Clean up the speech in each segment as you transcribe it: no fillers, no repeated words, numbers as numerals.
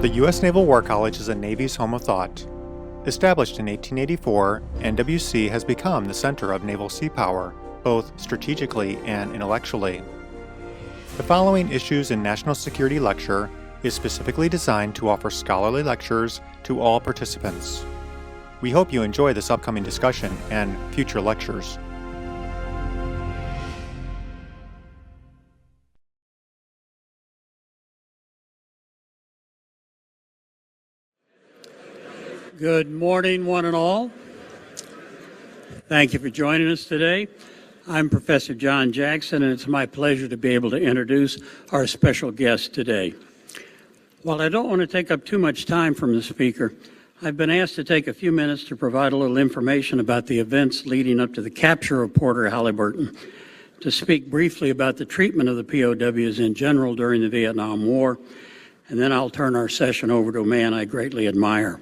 The U.S. Naval War College is the Navy's home of thought. Established in 1884, NWC has become the center of naval sea power, both strategically and intellectually. The following Issues in National Security lecture is specifically designed to offer scholarly lectures to all participants. We hope you enjoy this upcoming discussion and future lectures. Good morning, one and all. Thank you for joining us today. I'm Professor John Jackson, and it's my pleasure to be able to introduce our special guest today. While I don't want to take up too much time from the speaker, I've been asked to take a few minutes to provide a little information about the events leading up to the capture of Porter Halyburton, to speak briefly about the treatment of the POWs in general during the Vietnam War, and then I'll turn our session over to a man I greatly admire.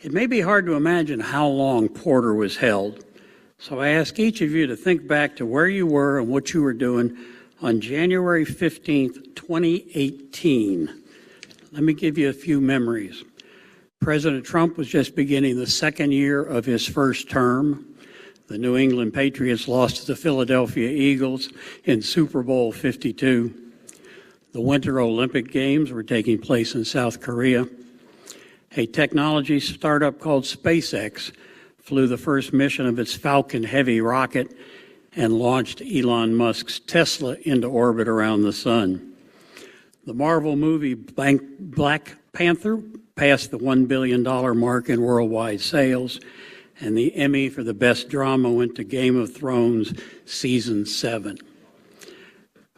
It may be hard to imagine how long Porter was held, so I ask each of you to think back to where you were and what you were doing on January 15th, 2018. Let me give you a few memories. President Trump was just beginning the second year of his first term. The New England Patriots lost to the Philadelphia Eagles in Super Bowl 52. The Winter Olympic Games were taking place in South Korea. A technology startup called SpaceX flew the first mission of its Falcon Heavy rocket and launched Elon Musk's Tesla into orbit around the sun. The Marvel movie Black Panther passed the $1 billion mark in worldwide sales, and the Emmy for the best drama went to Game of Thrones Season 7.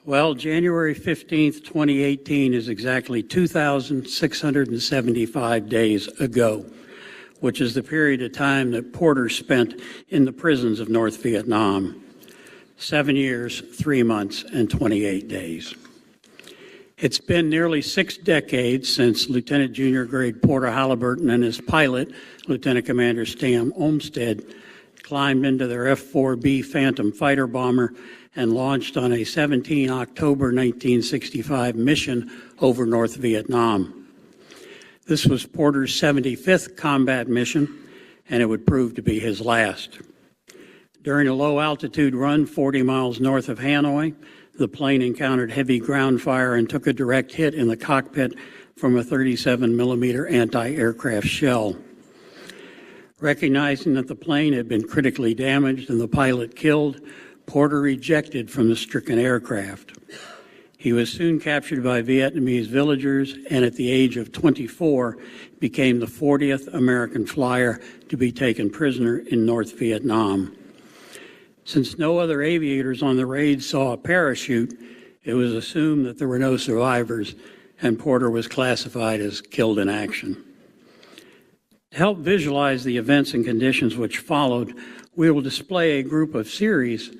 Well, January 15th, 2018 is exactly 2,675 days ago, which is the period of time that Porter spent in the prisons of North Vietnam. 7 years, 3 months, and 28 days. It's been nearly 6 decades since Lieutenant Junior Grade Porter Halyburton and his pilot, Lieutenant Commander Stan Olmstead, climbed into their F-4B Phantom fighter bomber and launched on a 17 October 1965 mission over North Vietnam. This was Porter's 75th combat mission, and it would prove to be his last. During a low-altitude run 40 miles north of Hanoi, the plane encountered heavy ground fire and took a direct hit in the cockpit from a 37-millimeter anti-aircraft shell. Recognizing that the plane had been critically damaged and the pilot killed, Porter ejected from the stricken aircraft. He was soon captured by Vietnamese villagers and at the age of 24 became the 40th American flyer to be taken prisoner in North Vietnam. Since no other aviators on the raid saw a parachute, it was assumed that there were no survivors, and Porter was classified as killed in action. To help visualize the events and conditions which followed, we will display a group of series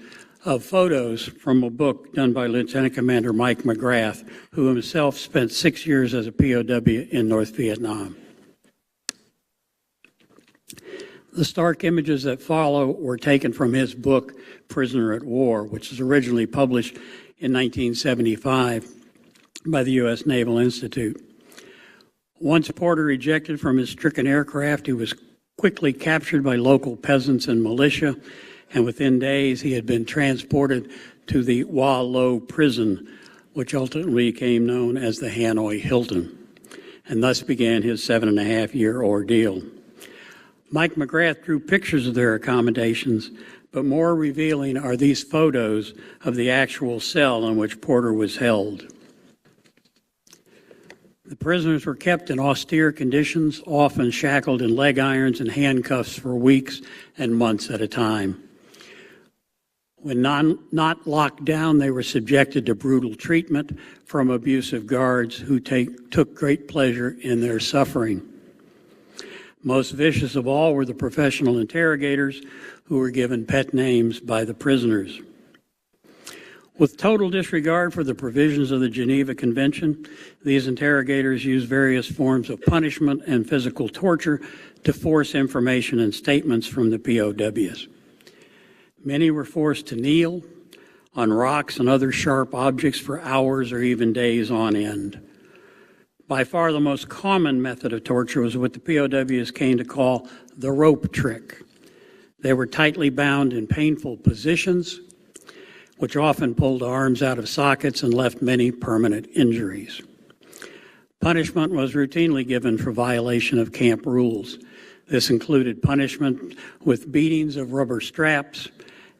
of photos from a book done by Lieutenant Commander Mike McGrath, who himself spent 6 years as a POW in North Vietnam. The stark images that follow were taken from his book, Prisoner at War, which was originally published in 1975 by the U.S. Naval Institute. Once Porter ejected from his stricken aircraft, he was quickly captured by local peasants and militia, and within days he had been transported to the Hoa Lo prison, which ultimately became known as the Hanoi Hilton, and thus began his 7.5-year ordeal. Mike McGrath drew pictures of their accommodations, but more revealing are these photos of the actual cell in which Porter was held. The prisoners were kept in austere conditions, often shackled in leg irons and handcuffs for weeks and months at a time. When not locked down, they were subjected to brutal treatment from abusive guards who took great pleasure in their suffering. Most vicious of all were the professional interrogators, who were given pet names by the prisoners. With total disregard for the provisions of the Geneva Convention, these interrogators used various forms of punishment and physical torture to force information and statements from the POWs. Many were forced to kneel on rocks and other sharp objects for hours or even days on end. By far the most common method of torture was what the POWs came to call the rope trick. They were tightly bound in painful positions, which often pulled arms out of sockets and left many permanent injuries. Punishment was routinely given for violation of camp rules. This included punishment with beatings of rubber straps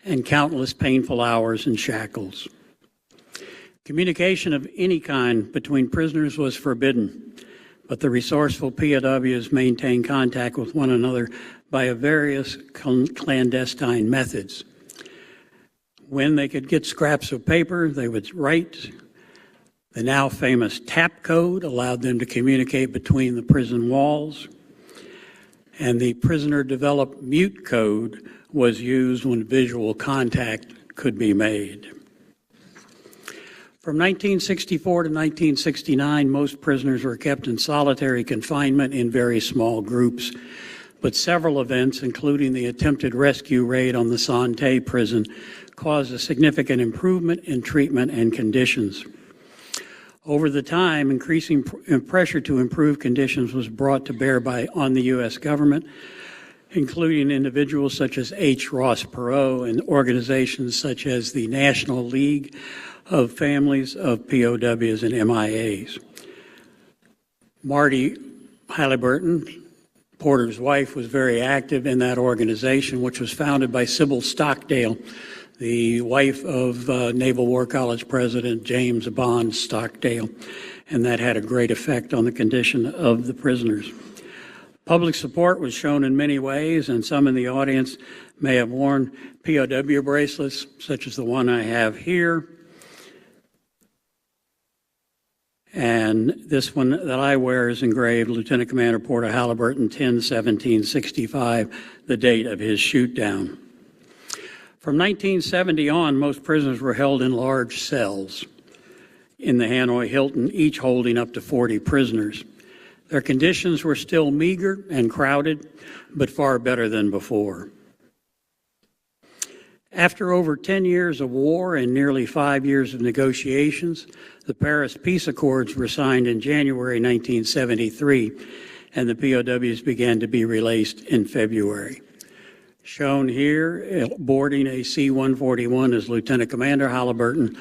and countless painful hours in shackles. Communication of any kind between prisoners was forbidden, but the resourceful POWs maintained contact with one another by various clandestine methods. When they could get scraps of paper, they would write. The now famous tap code allowed them to communicate between the prison walls, and the prisoner-developed mute code was used when visual contact could be made. From 1964 to 1969, most prisoners were kept in solitary confinement in very small groups, but several events, including the attempted rescue raid on the Santé prison, caused a significant improvement in treatment and conditions. Over the time, increasing pressure to improve conditions was brought to bear on the U.S. government, including individuals such as H. Ross Perot and organizations such as the National League of Families of POWs and MIAs. Marty Halyburton, Porter's wife, was very active in that organization, which was founded by Sybil Stockdale, the wife of Naval War College President James Bond Stockdale, and that had a great effect on the condition of the prisoners. Public support was shown in many ways, and some in the audience may have worn POW bracelets, such as the one I have here. And this one that I wear is engraved Lieutenant Commander Porter Halyburton, 10/17/65, the date of his shoot down. From 1970 on, most prisoners were held in large cells in the Hanoi Hilton, each holding up to 40 prisoners. Their conditions were still meager and crowded, but far better than before. After over 10 years of war and nearly 5 years of negotiations, the Paris Peace Accords were signed in January 1973, and the POWs began to be released in February. Shown here, boarding a C-141 is Lieutenant Commander Halyburton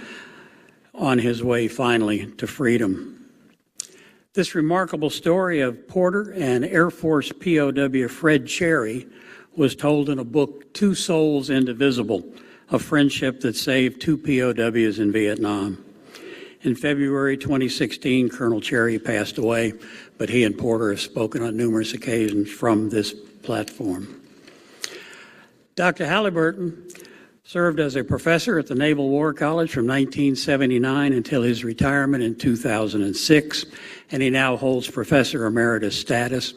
on his way finally to freedom. This remarkable story of Porter and Air Force POW Fred Cherry was told in a book, Two Souls Indivisible, a friendship that saved 2 POWs in Vietnam. In February 2016, Colonel Cherry passed away, but he and Porter have spoken on numerous occasions from this platform. Dr. Halyburton served as a professor at the Naval War College from 1979 until his retirement in 2006, and he now holds Professor Emeritus status.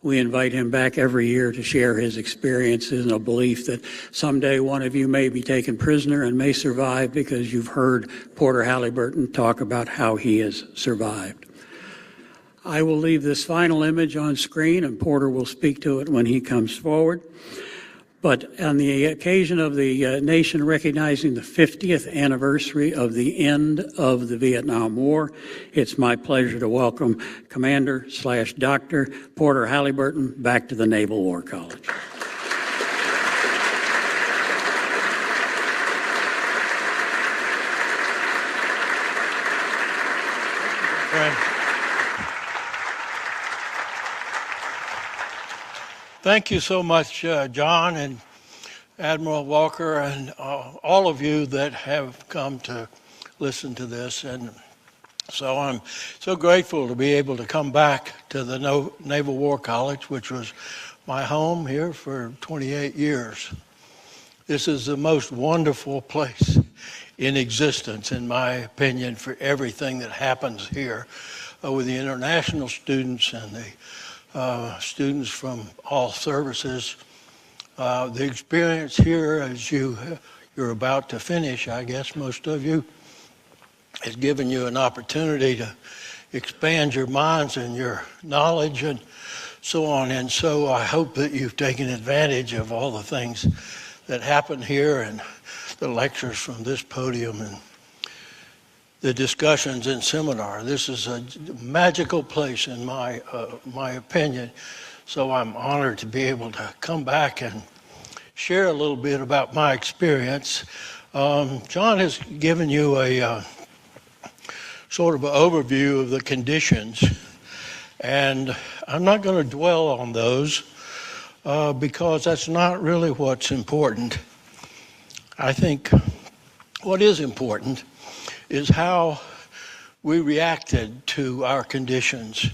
We invite him back every year to share his experiences and a belief that someday one of you may be taken prisoner and may survive because you've heard Porter Halyburton talk about how he has survived. I will leave this final image on screen, and Porter will speak to it when he comes forward. But on the occasion of the nation recognizing the 50th anniversary of the end of the Vietnam War, it's my pleasure to welcome Commander/Dr. Porter Halyburton back to the Naval War College. Thank you so much, John and Admiral Walker, and all of you that have come to listen to this. And so I'm so grateful to be able to come back to the Naval War College, which was my home here for 28 years. This is the most wonderful place in existence, in my opinion, for everything that happens here with the international students and the students from all services. The experience here, as you're about to finish, I guess most of you, has given you an opportunity to expand your minds and your knowledge and so on. And so I hope that you've taken advantage of all the things that happen here and the lectures from this podium. And the discussions in seminar. This is a magical place in my opinion. So I'm honored to be able to come back and share a little bit about my experience. John has given you a sort of an overview of the conditions, and I'm not going to dwell on those because that's not really what's important. I think what is important is how we reacted to our conditions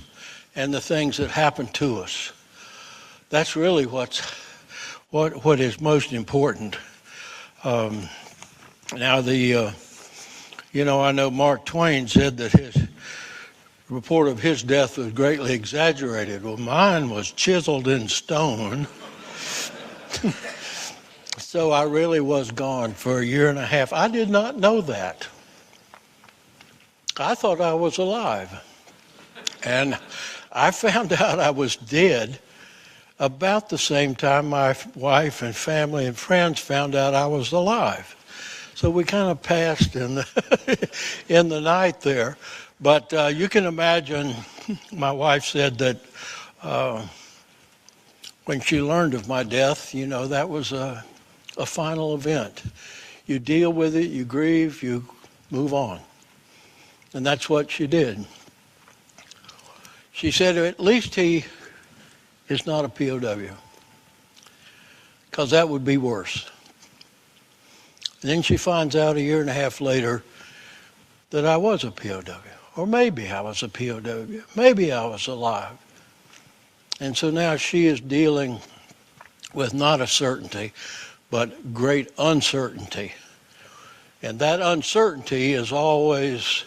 and the things that happened to us. That's really what is most important. Now, I know Mark Twain said that his report of his death was greatly exaggerated. Well, mine was chiseled in stone. So I really was gone for a year and a half. I did not know that. I thought I was alive. And I found out I was dead about the same time my wife and family and friends found out I was alive. So we kind of passed in the night there. But you can imagine, my wife said that when she learned of my death, that was a final event. You deal with it, you grieve, you move on. And that's what she did. She said, at least he is not a POW, because that would be worse. And then she finds out a year and a half later that I was a POW, or maybe I was a POW, maybe I was alive. And so now she is dealing with not a certainty, but great uncertainty. And that uncertainty is always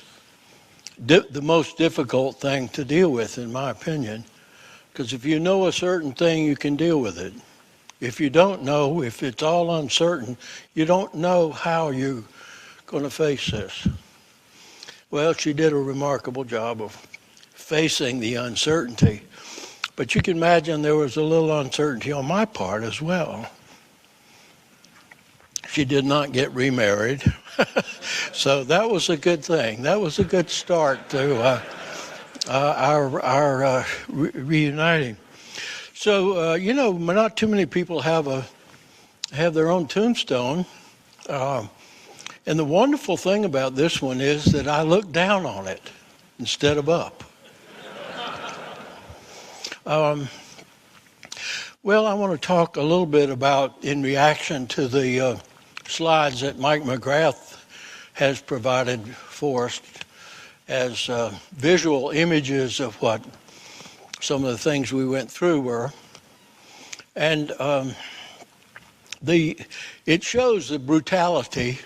the most difficult thing to deal with, in my opinion, because if you know a certain thing, you can deal with it. If you don't know, if it's all uncertain, you don't know how you're going to face this. Well, she did a remarkable job of facing the uncertainty, but you can imagine there was a little uncertainty on my part as well. She did not get remarried. So that was a good thing. That was a good start to our reuniting. So, not too many people have their own tombstone. And the wonderful thing about this one is that I look down on it instead of up. Well, I want to talk a little bit about, in reaction to the slides that Mike McGrath has provided for us as visual images of what some of the things we went through were. And it shows the brutality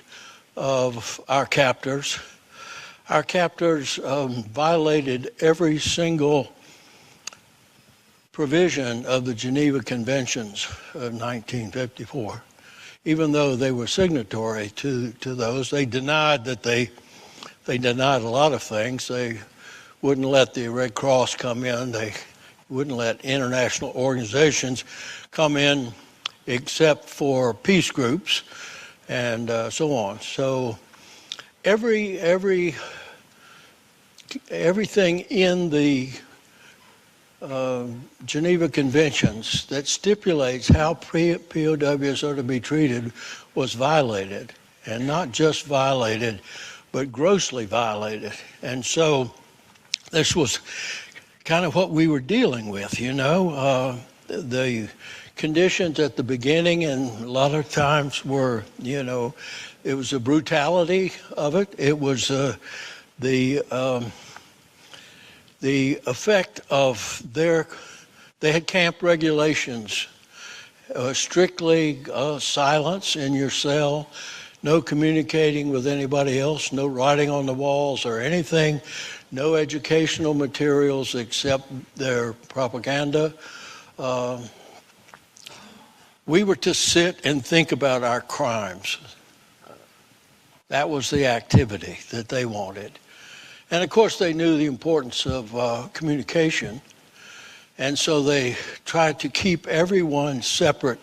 of our captors. Our captors violated every single provision of the Geneva Conventions of 1954. Even though they were signatory to those, they denied that they denied a lot of things. They wouldn't let the Red Cross come in. They wouldn't let international organizations come in except for peace groups and so on. So everything in the Geneva Conventions that stipulates how POWs are to be treated was violated, and not just violated, but grossly violated. And so this was kind of what we were dealing with, the conditions at the beginning, and a lot of times were, it was the brutality of it. It was the effect of they had camp regulations, strictly silence in your cell, no communicating with anybody else, no writing on the walls or anything, no educational materials except their propaganda. We were to sit and think about our crimes. That was the activity that they wanted. And of course, they knew the importance of communication. And so they tried to keep everyone separate.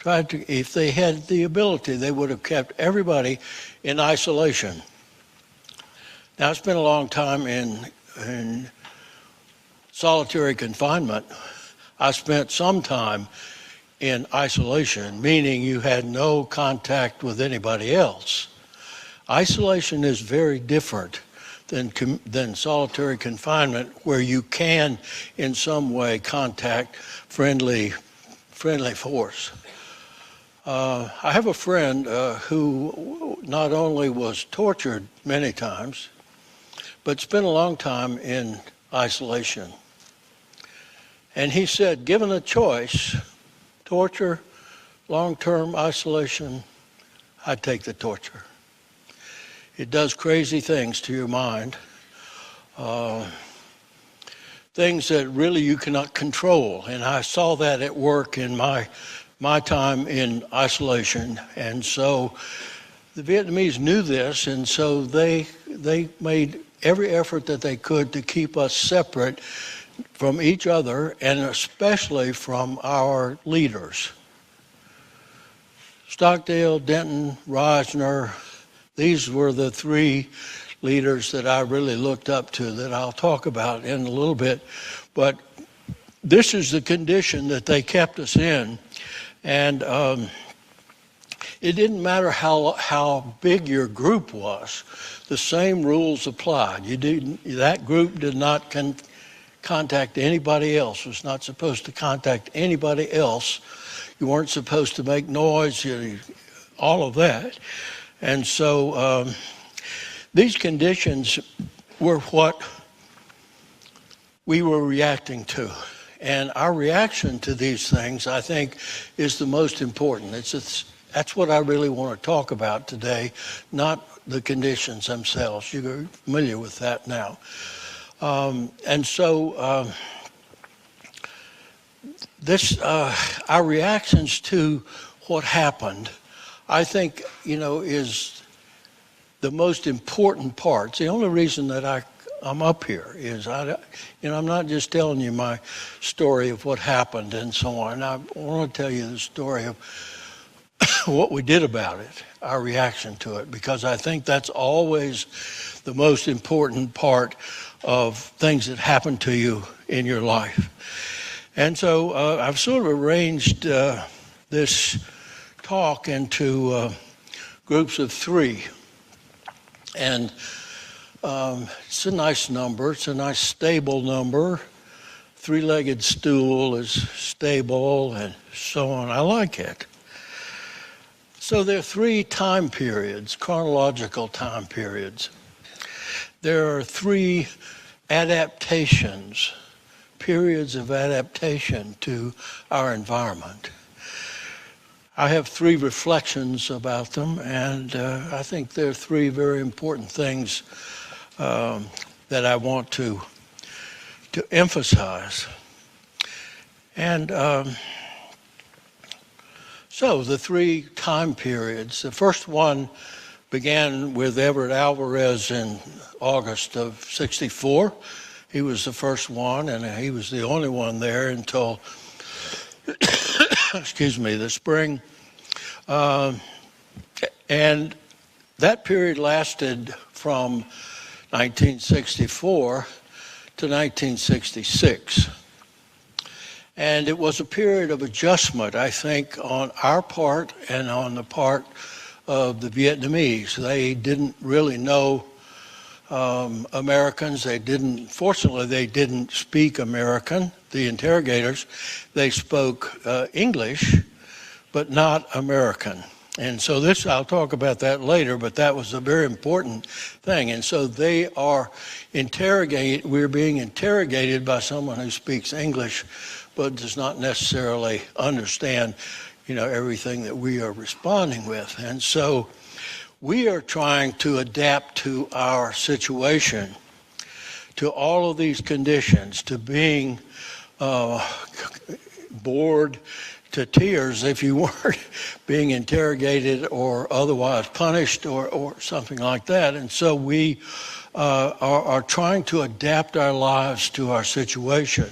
If they had the ability, they would have kept everybody in isolation. Now, I spent a long time in solitary confinement. I spent some time in isolation, meaning you had no contact with anybody else. Isolation is very different than solitary confinement, where you can, in some way, contact friendly force. I have a friend who not only was tortured many times, but spent a long time in isolation. And he said, given a choice, torture, long-term isolation, I'd take the torture. It does crazy things to your mind, things that really you cannot control. And I saw that at work in my time in isolation. And so the Vietnamese knew this, and so they made every effort that they could to keep us separate from each other, and especially from our leaders. Stockdale, Denton, Rosner, these were the three leaders that I really looked up to, that I'll talk about in a little bit. But this is the condition that they kept us in. And it didn't matter how big your group was. The same rules applied. That group did not contact anybody else, was not supposed to contact anybody else. You weren't supposed to make noise, all of that. And so these conditions were what we were reacting to. And our reaction to these things, I think, is the most important. That's what I really want to talk about today, not the conditions themselves. You're familiar with that now. And so our reactions to what happened, I think, is the most important part. It's the only reason that I'm up here is, I'm not just telling you my story of what happened and so on. I want to tell you the story of what we did about it, our reaction to it, because I think that's always the most important part of things that happen to you in your life. And so I've sort of arranged this talk into groups of three. And it's a nice number. It's a nice stable number. Three-legged stool is stable and so on. I like it. So there are three time periods, chronological time periods. There are three adaptations, periods of adaptation to our environment. I have three reflections about them, and I think there are three very important things that I want to emphasize. And so the three time periods. The first one began with Everett Alvarez in August of '64. He was the first one, and he was the only one there until the spring. And that period lasted from 1964 to 1966. And it was a period of adjustment, I think, on our part and on the part of the Vietnamese. They didn't really know Americans. Fortunately, they didn't speak American, the interrogators. They spoke English, but not American. And so I'll talk about that later, but that was a very important thing. And so they are we're being interrogated by someone who speaks English, but does not necessarily understand, everything that we are responding with. And so we are trying to adapt to our situation, to all of these conditions, to being bored to tears if you weren't being interrogated or otherwise punished or something like that. And so we are trying to adapt our lives to our situation.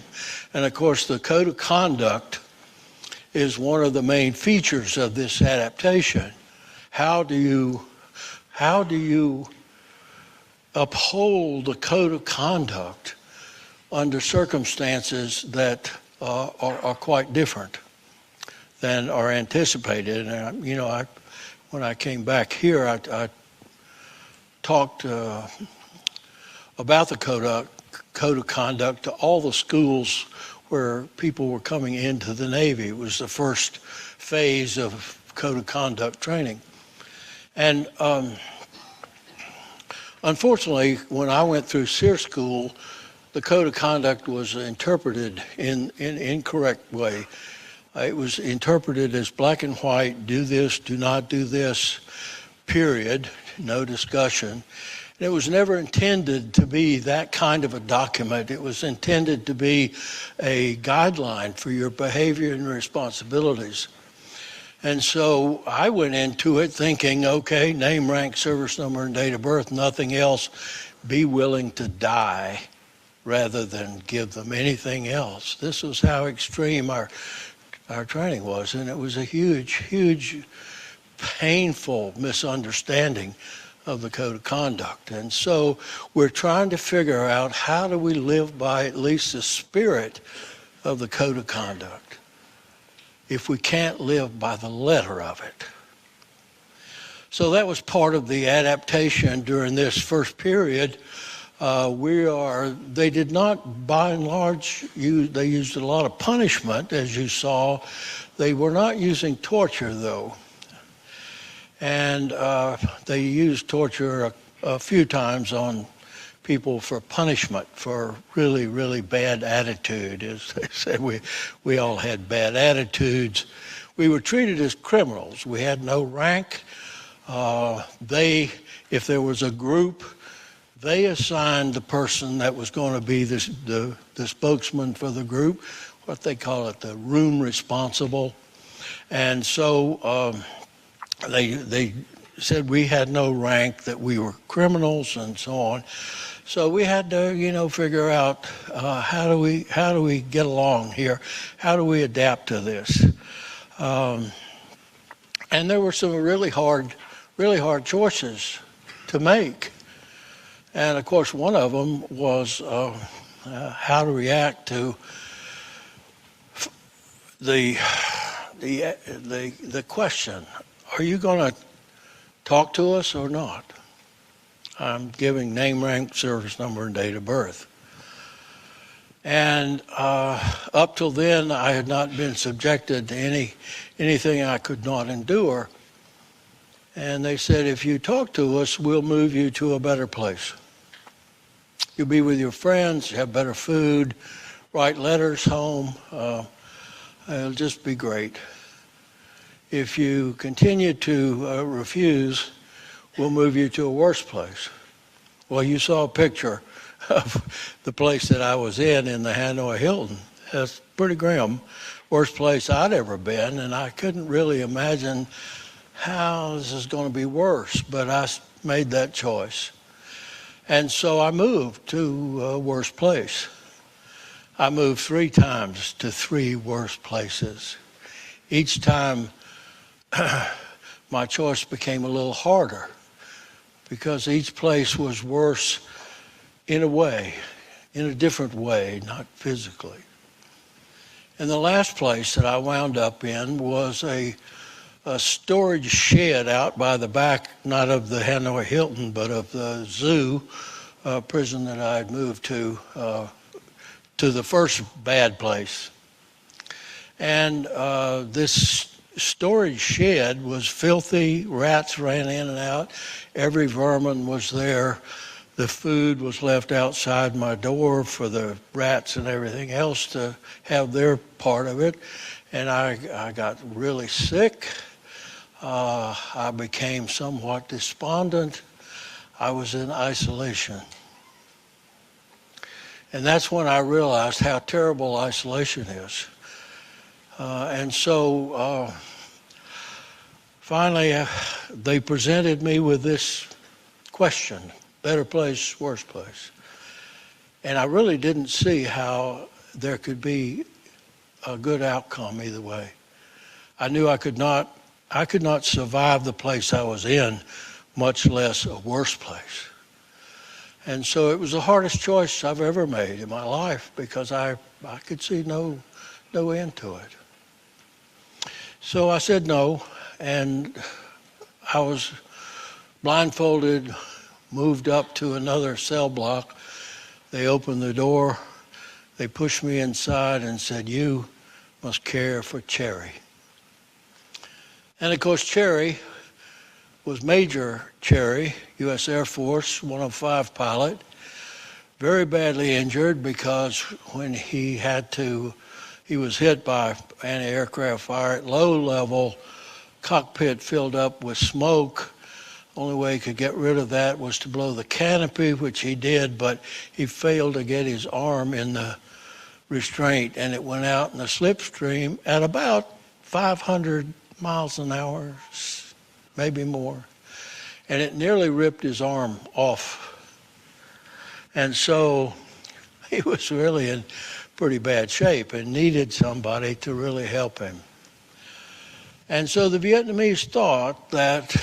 And of course, the code of conduct is one of the main features of this adaptation. How do you uphold the code of conduct under circumstances that are quite different than are anticipated. And when I came back here, I talked about the code of conduct to all the schools where people were coming into the Navy. It was the first phase of code of conduct training. And unfortunately, when I went through SEER school, the code of conduct was interpreted in an incorrect way. It was interpreted as black and white, do this, do not do this, period, no discussion. It was never intended to be that kind of a document. It was intended to be a guideline for your behavior and responsibilities. And so I went into it thinking, okay, name, rank, service number, and date of birth, nothing else. Be willing to die rather than give them anything else. This was how extreme our training was, and it was a huge, huge, painful misunderstanding of the code of conduct. And so we're trying to figure out how do we live by at least the spirit of the code of conduct if we can't live by the letter of it. So that was part of the adaptation during this first period. They did not, by and large, they used a lot of punishment, as you saw. They were not using torture, though. And they used torture a few times on people for punishment, for really, really bad attitude. As they said, we all had bad attitudes. We were treated as criminals. We had no rank. If there was a group, they assigned the person that was going to be the spokesman for the group, what they call it, the room responsible. And so they said we had no rank, that we were criminals, and so on. So we had to, figure out how do we get along here? How do we adapt to this? And there were some really hard choices to make. And of course, one of them was how to react to the question: are you going to talk to us or not? I'm giving name, rank, service number, and date of birth. And up till then, I had not been subjected to anything I could not endure. And they said, if you talk to us, we'll move you to a better place. You'll be with your friends, have better food, write letters home. It'll just be great. If you continue to refuse, we'll move you to a worse place. Well, you saw a picture of the place that I was in the Hanoi Hilton. That's pretty grim. Worst place I'd ever been, and I couldn't really imagine how this is going to be worse, but I made that choice. And so I moved to a worse place. I moved 3 times to 3 worse places. Each time, my choice became a little harder because each place was worse in a way, in a different way, not physically. And the last place that I wound up in was a storage shed out by the back, not of the Hanoi Hilton, but of the zoo prison that I had moved to the first bad place. And this storage shed was filthy. Rats ran in and out. Every vermin was there. The food was left outside my door for the rats and everything else to have their part of it. And I got really sick. I became somewhat despondent. I was in isolation. And that's when I realized how terrible isolation is. And so finally, they presented me with this question: better place, worse place. And I really didn't see how there could be a good outcome either way. I knew I could not survive the place I was in, much less a worse place. And so it was the hardest choice I've ever made in my life because I could see no end to it. So I said no, and I was blindfolded, moved up to another cell block. They opened the door, they pushed me inside and said, "You must care for Cherry." And of course, Cherry was Major Cherry, U.S. Air Force 105 pilot, very badly injured because when he was hit by anti-aircraft fire at low level, cockpit filled up with smoke. Only way he could get rid of that was to blow the canopy, which he did, but he failed to get his arm in the restraint, and it went out in the slipstream at about 500 miles an hour, maybe more. And it nearly ripped his arm off. And so he was really in pretty bad shape and needed somebody to really help him. And so the Vietnamese thought that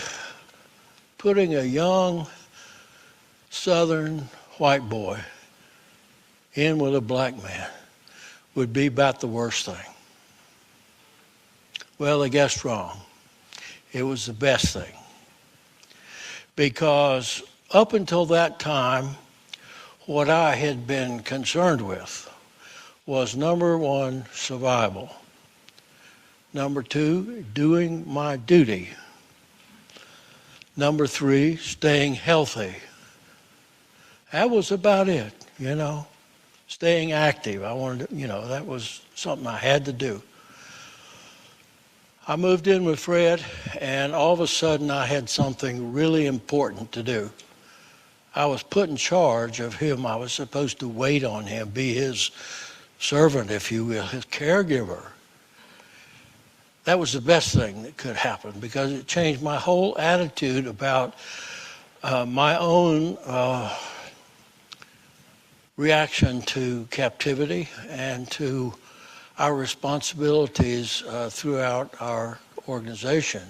putting a young Southern white boy in with a black man would be about the worst thing. Well, they guessed wrong. It was the best thing. Because up until that time, what I had been concerned with was, number one, survival. Number two, doing my duty. Number three, staying healthy. That was about it, staying active. I wanted to, that was something I had to do. I moved in with Fred, and all of a sudden I had something really important to do. I was put in charge of him. I was supposed to wait on him, be his servant, if you will, his caregiver. That was the best thing that could happen because it changed my whole attitude about my own reaction to captivity and to our responsibilities throughout our organization.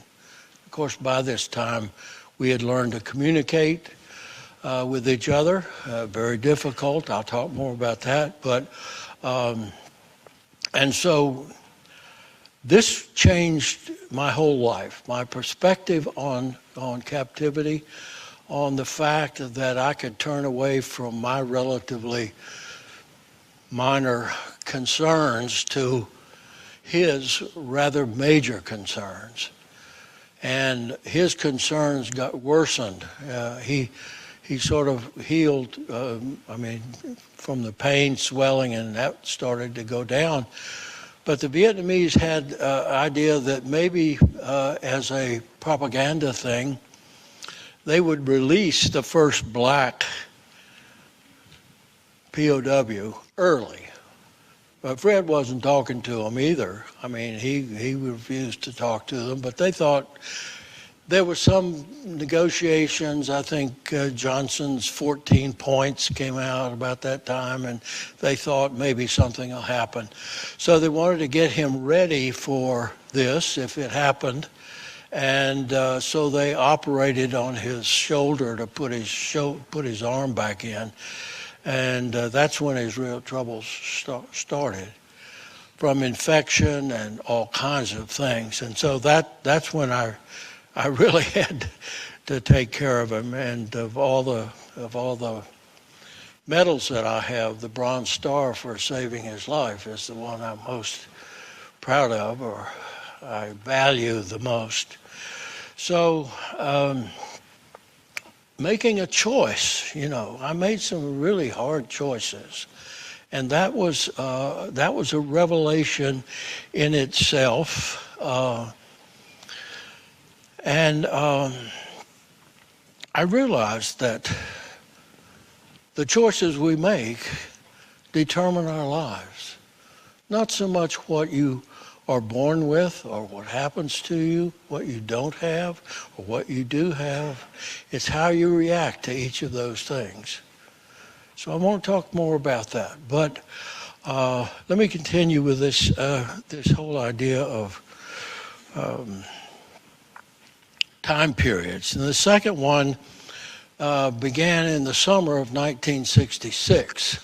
Of course, by this time, we had learned to communicate with each other. Very difficult. I'll talk more about that. But and so this changed my whole life, my perspective on captivity, on the fact that I could turn away from my relatively minor concerns to his rather major concerns. And his concerns got worsened. He sort of healed, from the pain, swelling, and that started to go down. But the Vietnamese had idea that maybe as a propaganda thing, they would release the first black POW early. But Fred wasn't talking to them either. He refused to talk to them, but they thought there were some negotiations. I think Johnson's 14 points came out about that time, and they thought maybe something will happen. So they wanted to get him ready for this if it happened. And so they operated on his shoulder to put his arm back in. And that's when his real troubles started, from infection and all kinds of things. And so that's when I really had to take care of him. And of all the medals that I have, the Bronze Star for saving his life is the one I'm most proud of, or I value the most. So making a choice, I made some really hard choices, and that was a revelation in itself. And I realized that the choices we make determine our lives. Not so much what you are born with or what happens to you, what you don't have or what you do have. It's how you react to each of those things. So I want to talk more about that. But let me continue with this whole idea of time periods. And the second one began in the summer of 1966.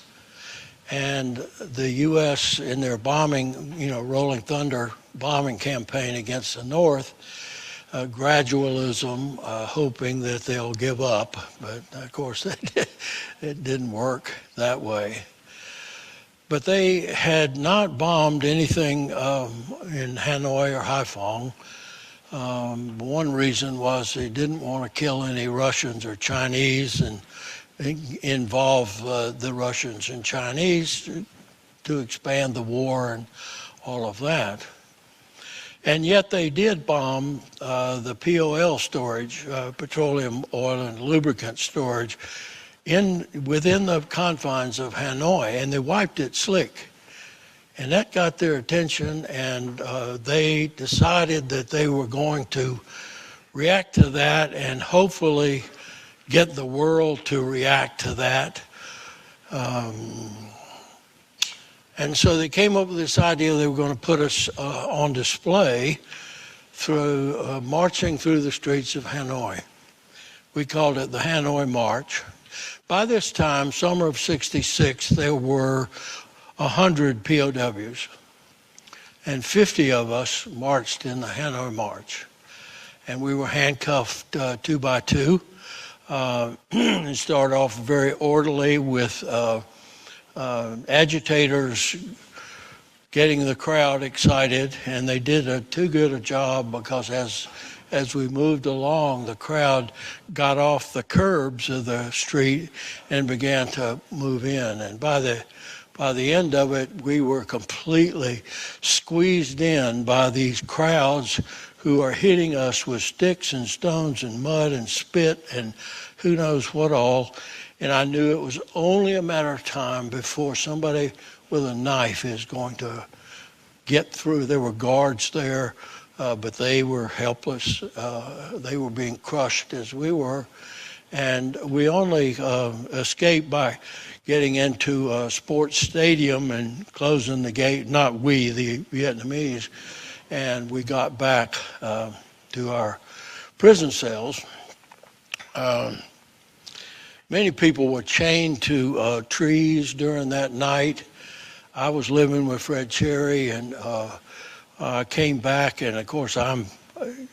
And the U.S. in their bombing, Rolling Thunder bombing campaign against the North, gradualism, hoping that they'll give up. But of course, it didn't work that way. But they had not bombed anything in Hanoi or Haiphong. One reason was they didn't want to kill any Russians or Chinese and involve the Russians and Chinese to expand the war and all of that. And yet they did bomb the POL storage, petroleum, oil, and lubricant storage, within the confines of Hanoi, and they wiped it slick. And that got their attention, and they decided that they were going to react to that and hopefully get the world to react to that. And so they came up with this idea they were going to put us on display through marching through the streets of Hanoi. We called it the Hanoi March. By this time, summer of '66, there were 100 POWs, and 50 of us marched in the Hanoi March. And we were handcuffed 2 by 2. It started off very orderly with agitators getting the crowd excited, and they did too good a job, because as we moved along, the crowd got off the curbs of the street and began to move in. And by the end of it, we were completely squeezed in by these crowds who are hitting us with sticks and stones and mud and spit and who knows what all. And I knew it was only a matter of time before somebody with a knife is going to get through. There were guards there, but they were helpless. They were being crushed as we were. And we only escaped by getting into a sports stadium and closing the gate. Not we, the Vietnamese. And we got back to our prison cells. Many people were chained to trees during that night. I was living with Fred Cherry, and I came back, and of course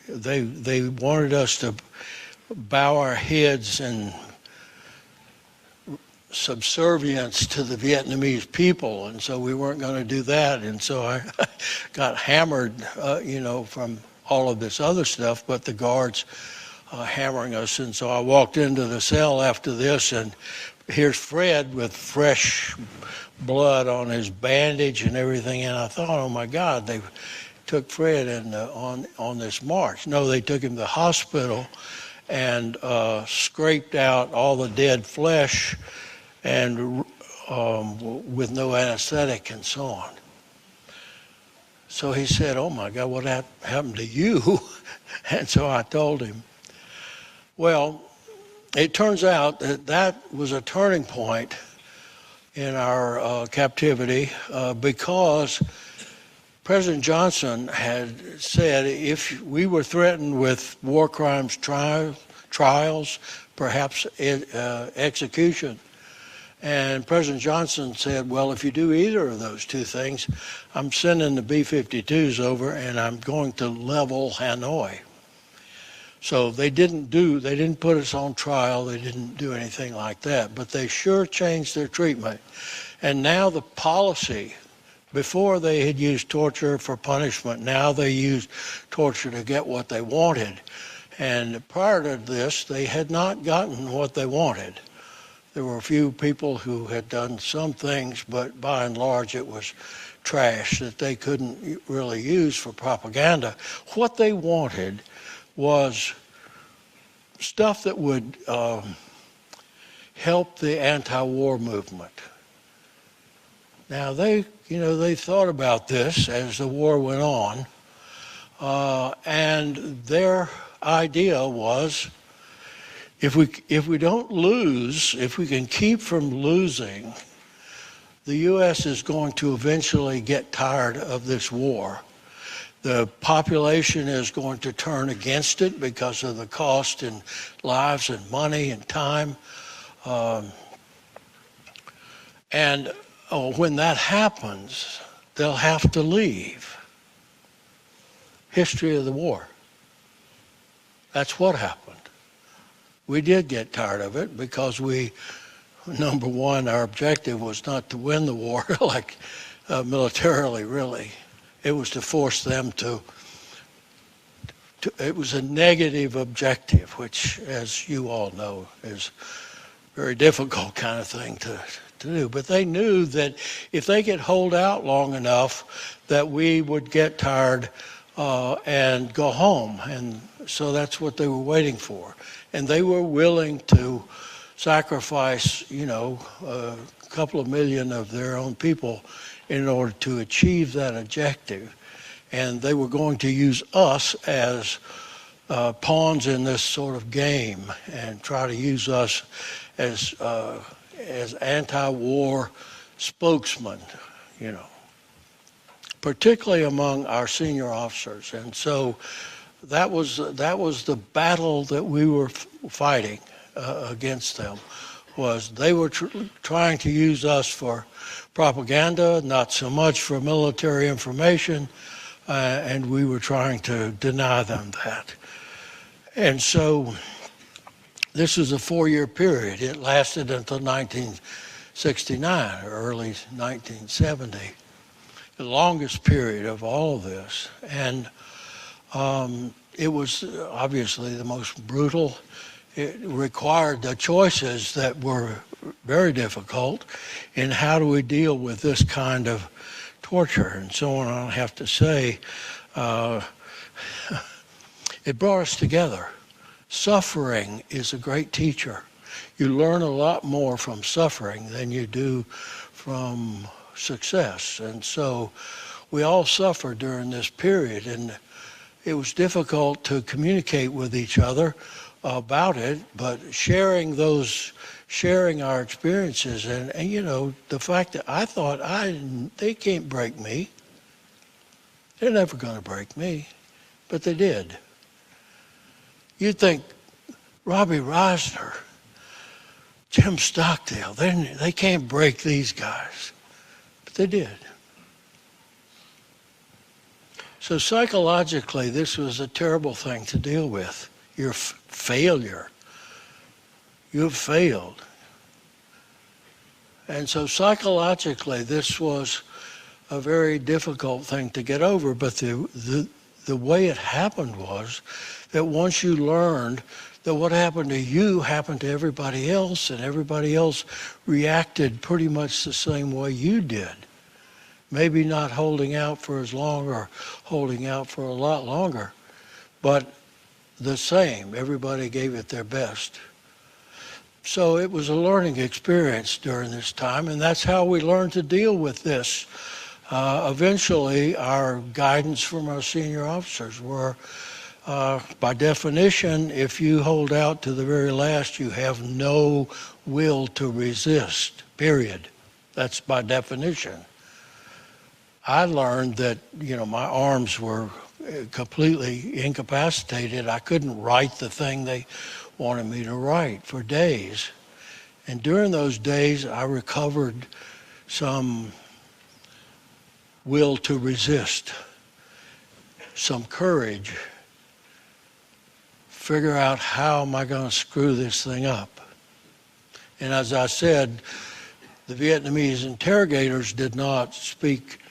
they wanted us to bow our heads in subservience to the Vietnamese people, and so we weren't going to do that. And so I got hammered, from all of this other stuff, but the guards hammering us. And so I walked into the cell after this, and here's Fred with fresh blood on his bandage and everything. And I thought, oh my God, they took Fred on this march. No, they took him to the hospital and scraped out all the dead flesh, and with no anesthetic and so on. So he said, oh my God, what happened to you? And so I told him. Well, it turns out that was a turning point in our captivity, because President Johnson had said if we were threatened with war crimes trials, perhaps execution. And President Johnson said, well, if you do either of those two things, I'm sending the B-52s over and I'm going to level Hanoi. So they didn't put us on trial, they didn't do anything like that, but they sure changed their treatment. And now the policy, before they had used torture for punishment, now they used torture to get what they wanted. And prior to this, they had not gotten what they wanted. There were a few people who had done some things, but by and large it was trash that they couldn't really use for propaganda. What they wanted was stuff that would help the anti-war movement. Now they thought about this as the war went on, and their idea was, if we don't lose, if we can keep from losing, the U.S. is going to eventually get tired of this war. The population is going to turn against it because of the cost in lives and money and time. When that happens, they'll have to leave. History of the war. That's what happened. We did get tired of it because number one, our objective was not to win the war like militarily, really. It was to force them to it was a negative objective, which, as you all know, is a very difficult kind of thing to do. But they knew that if they could hold out long enough, that we would get tired and go home. And so that's what they were waiting for. And they were willing to sacrifice, a couple of million of their own people in order to achieve that objective. And they were going to use us as pawns in this sort of game and try to use us as anti-war spokesmen, particularly among our senior officers. And so that was the battle that we were fighting against them. Was they were trying to use us for propaganda, not so much for military information, and we were trying to deny them that. And so this was a 4-year period. It lasted until 1969 or early 1970, the longest period of all of this. And it was obviously the most brutal. It required the choices that were very difficult in how do we deal with this kind of torture. And so on, I have to say, it brought us together. Suffering is a great teacher. You learn a lot more from suffering than you do from success. And so we all suffered during this period, and it was difficult to communicate with each other about it, but sharing our experiences and the fact that I thought they can't break me. They're never going to break me, but they did. You'd think Robbie Reisner, Jim Stockdale, they can't break these guys, but they did. So psychologically, this was a terrible thing to deal with. Your failure. You have failed. And so psychologically, this was a very difficult thing to get over. But the way it happened was that once you learned that what happened to you happened to everybody else, and everybody else reacted pretty much the same way you did. Maybe not holding out for as long or holding out for a lot longer, but the same. Everybody gave it their best. So it was a learning experience during this time, and that's how we learned to deal with this. Eventually, our guidance from our senior officers were, by definition, if you hold out to the very last, you have no will to resist, period. That's by definition. I learned that, my arms were completely incapacitated. I couldn't write the thing they wanted me to write for days. And during those days, I recovered some will to resist, some courage, figure out how am I going to screw this thing up. And as I said, the Vietnamese interrogators did not speak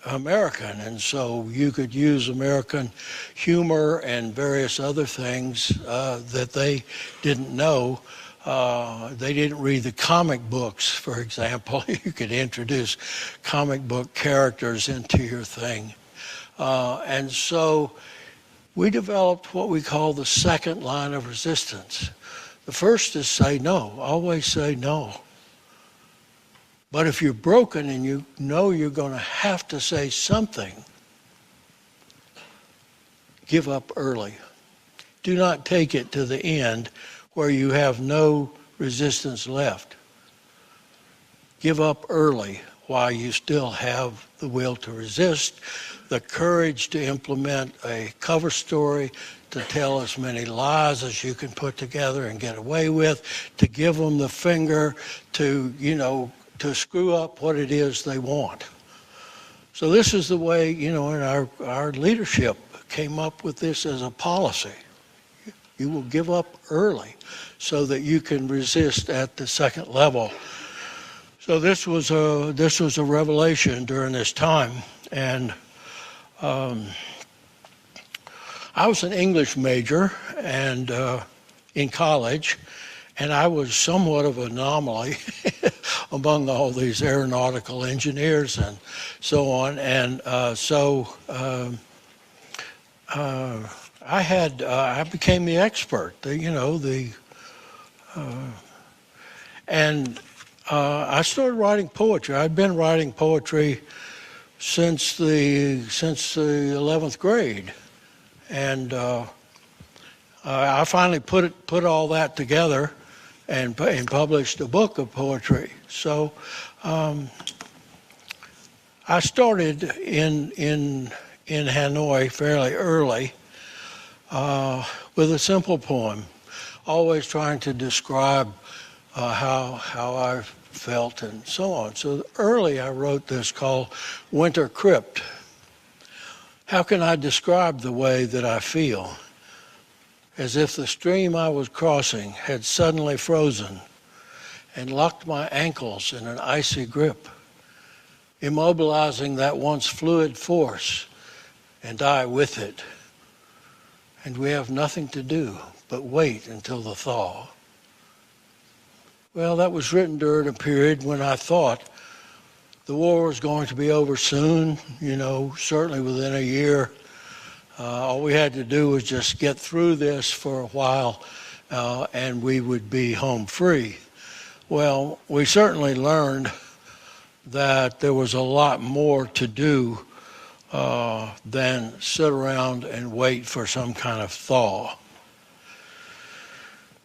American, and so you could use American humor and various other things that they didn't know. They didn't read the comic books, for example. You could introduce comic book characters into your thing. And so we developed what we call the second line of resistance. The first is say no, always say no. But if you're broken and you know you're going to have to say something, give up early. Do not take it to the end where you have no resistance left. Give up early while you still have the will to resist, the courage to implement a cover story, to tell as many lies as you can put together and get away with, to give them the finger, to, to screw up what it is they want. So this is the way, and our leadership came up with this as a policy. You will give up early so that you can resist at the second level. So this was a revelation during this time, and I was an English major and in college, and I was somewhat of an anomaly among all these aeronautical engineers and so on. And I became the expert, and I started writing poetry. I'd been writing poetry since the 11th grade, and I finally put all that together and published a book of poetry. So I started in Hanoi fairly early with a simple poem, always trying to describe how I felt and so on. So early I wrote this called Winter Crypt. How can I describe the way that I feel? As if the stream I was crossing had suddenly frozen and locked my ankles in an icy grip, immobilizing that once fluid force, and I with it. And we have nothing to do but wait until the thaw. Well, that was written during a period when I thought the war was going to be over soon, certainly within a year. All we had to do was just get through this for a while, and we would be home free. Well, we certainly learned that there was a lot more to do than sit around and wait for some kind of thaw.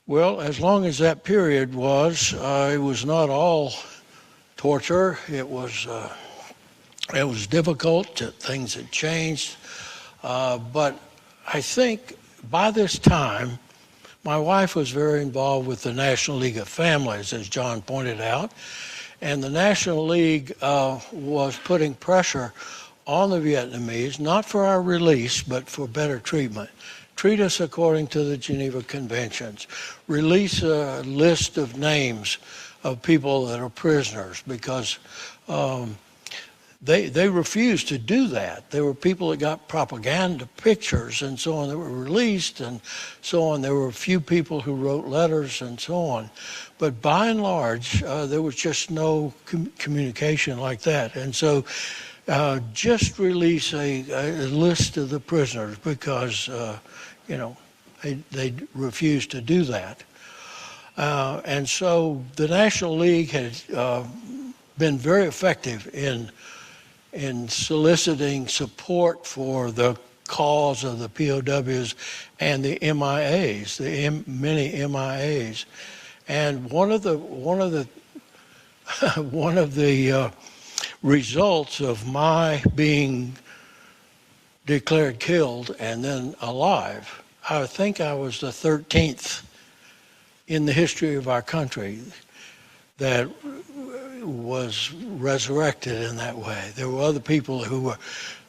Well, as long as that period was, it was not all torture. It was difficult. Things had changed. But I think by this time, my wife was very involved with the National League of Families, as John pointed out. And the National League was putting pressure on the Vietnamese, not for our release, but for better treatment. Treat us according to the Geneva Conventions. Release a list of names of people that are prisoners, because they refused to do that. There were people that got propaganda pictures and so on that were released and so on. There were a few people who wrote letters and so on. But by and large, there was just no communication like that. And so just release a list of the prisoners, because, they refused to do that. And so the National League had been very effective in soliciting support for the cause of the POWs and the MIAs, many MIAs. And one of the results of my being declared killed and then alive, I think I was the 13th in the history of our country that was resurrected in that way. There were other people who were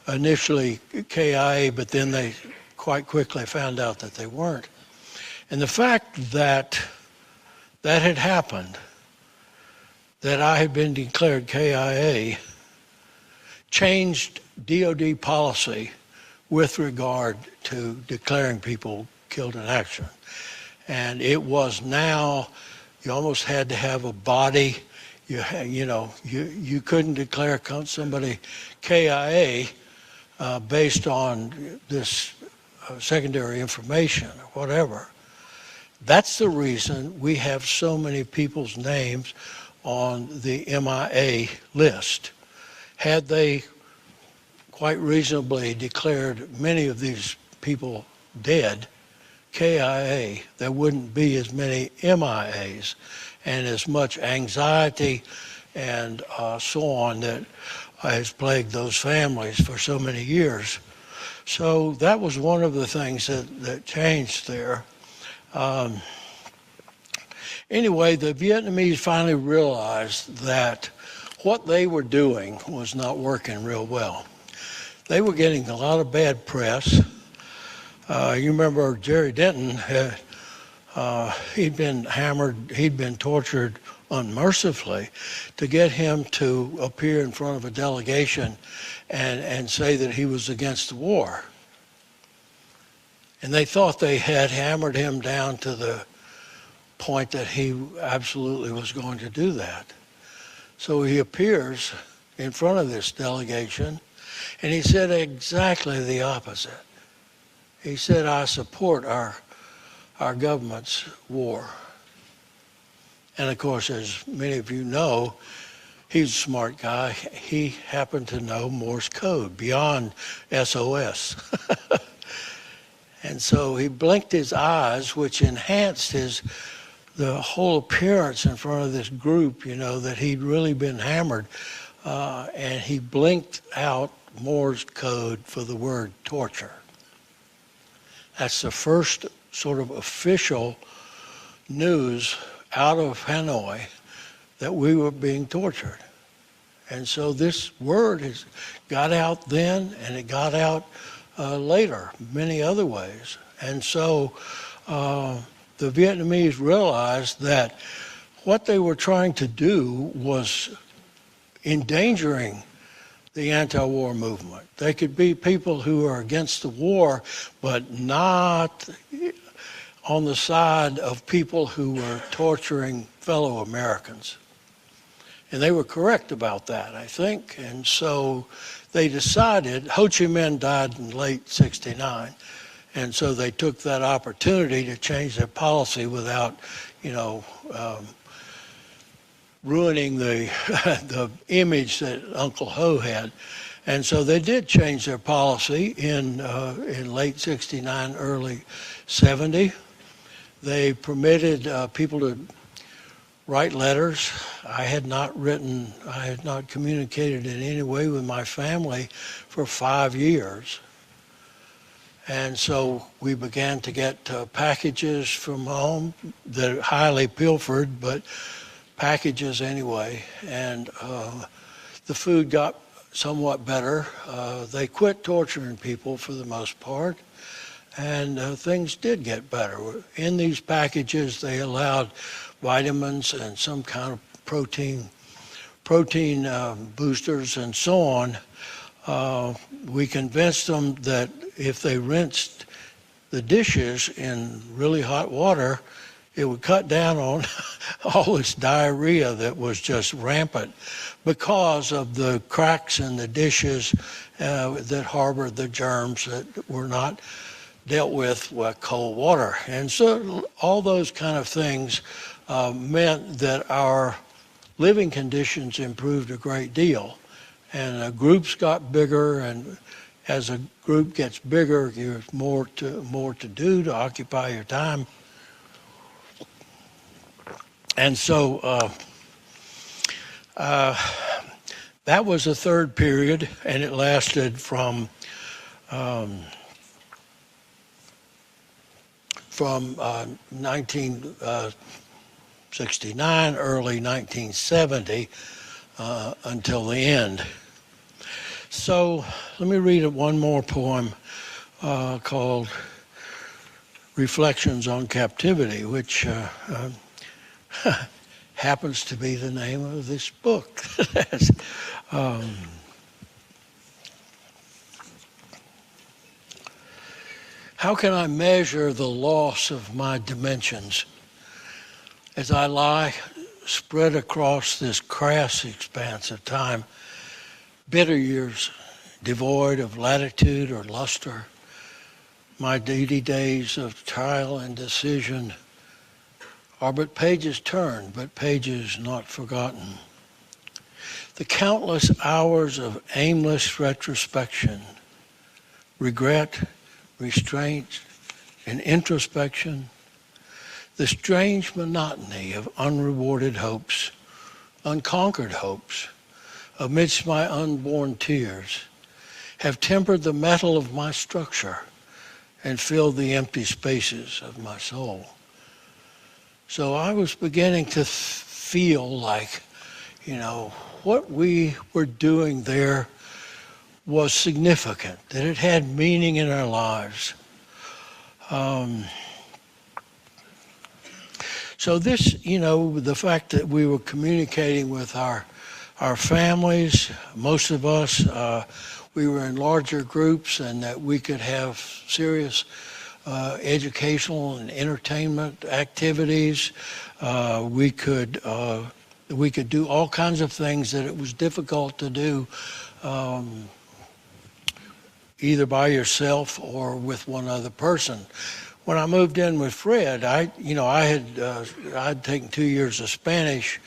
initially KIA, but then they quite quickly found out that they weren't. And the fact that that had happened, that I had been declared KIA, changed DOD policy with regard to declaring people killed in action. And it was now, you almost had to have a body. You couldn't declare somebody KIA based on this secondary information or whatever. That's the reason we have so many people's names on the MIA list. Had they quite reasonably declared many of these people dead, KIA, there wouldn't be as many MIAs and as much anxiety and so on that has plagued those families for so many years. So that was one of the things that changed there. Anyway, the Vietnamese finally realized that what they were doing was not working real well. They were getting a lot of bad press. You remember Jerry Denton he'd been hammered, he'd been tortured unmercifully to get him to appear in front of a delegation and say that he was against the war. And they thought they had hammered him down to the point that he absolutely was going to do that. So he appears in front of this delegation, and he said exactly the opposite. He said, I support our government's war. And of course, as many of you know, he's a smart guy. He happened to know Morse code beyond SOS. And so he blinked his eyes, which enhanced the whole appearance in front of this group, you know, that he'd really been hammered. And he blinked out Morse code for the word torture. That's the first sort of official news out of Hanoi that we were being tortured. And so this word has got out then, and it got out later, many other ways. And so the Vietnamese realized that what they were trying to do was endangering the anti-war movement. They could be people who are against the war, but not on the side of people who were torturing fellow Americans. And they were correct about that, I think. And so they decided, Ho Chi Minh died in late '69, and so they took that opportunity to change their policy without, you know, ruining the image that Uncle Ho had. And so they did change their policy in late '69, early '70. They permitted people to write letters. I had not communicated in any way with my family for 5 years. And so we began to get packages from home that are highly pilfered, but packages anyway. And the food got somewhat better. They quit torturing people for the most part. And things did get better. In these packages, they allowed vitamins and some kind of protein boosters and so on. We convinced them that if they rinsed the dishes in really hot water, it would cut down on all this diarrhea that was just rampant because of the cracks in the dishes that harbored the germs that were not dealt with cold water. And so all those kind of things meant that our living conditions improved a great deal. And groups got bigger, and as a group gets bigger, there's more to do to occupy your time. And so that was the third period, and it lasted from 1969, early 1970, until the end. So let me read one more poem called Reflections on Captivity, which happens to be the name of this book. How can I measure the loss of my dimensions as I lie spread across this crass expanse of time, bitter years devoid of latitude or luster, my 80 days of trial and decision are but pages turned, but pages not forgotten. The countless hours of aimless retrospection, regret, restraint, and introspection, the strange monotony of unrewarded hopes, unconquered hopes, amidst my unborn tears, have tempered the metal of my structure and filled the empty spaces of my soul. So I was beginning to feel like, what we were doing there was significant, that it had meaning in our lives. So this, the fact that we were communicating with our families, most of us, we were in larger groups, and that we could have serious educational and entertainment activities. We could do all kinds of things that it was difficult to do either by yourself or with one other person. When I moved in with Fred, I'd taken 2 years of Spanish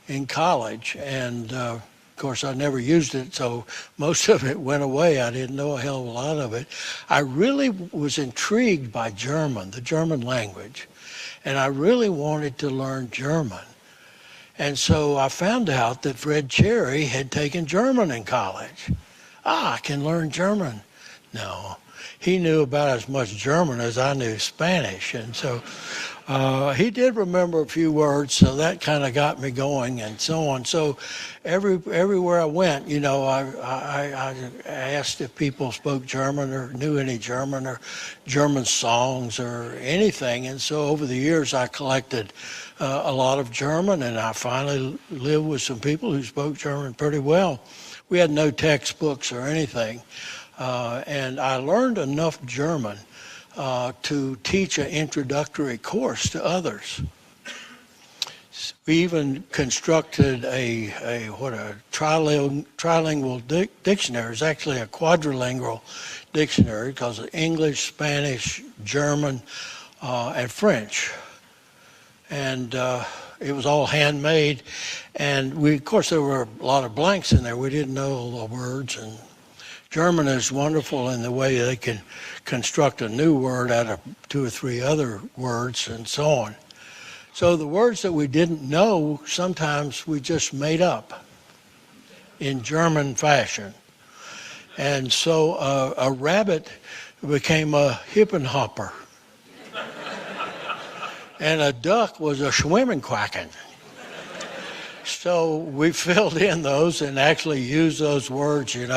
in college, and of course I never used it, so most of it went away. I didn't know a hell of a lot of it. I really was intrigued by German, the German language, and I really wanted to learn German. And so I found out that Fred Cherry had taken German in college. I can learn German. No, he knew about as much German as I knew Spanish, and so he did remember a few words, so that kind of got me going, and so on. So everywhere I went, I asked if people spoke German or knew any German or German songs or anything, and so over the years I collected a lot of German, and I finally lived with some people who spoke German pretty well. We had no textbooks or anything. And I learned enough German to teach an introductory course to others. We even constructed a trilingual dictionary. It's actually a quadrilingual dictionary because of English, Spanish, German, and French. And it was all handmade. And of course, there were a lot of blanks in there. We didn't know all the words, and German is wonderful in the way they can construct a new word out of 2 or 3 other words and so on. So the words that we didn't know, sometimes we just made up in German fashion. And so a rabbit became a hippenhopper. And a duck was a schwimmenquacken. So we filled in those and actually used those words, And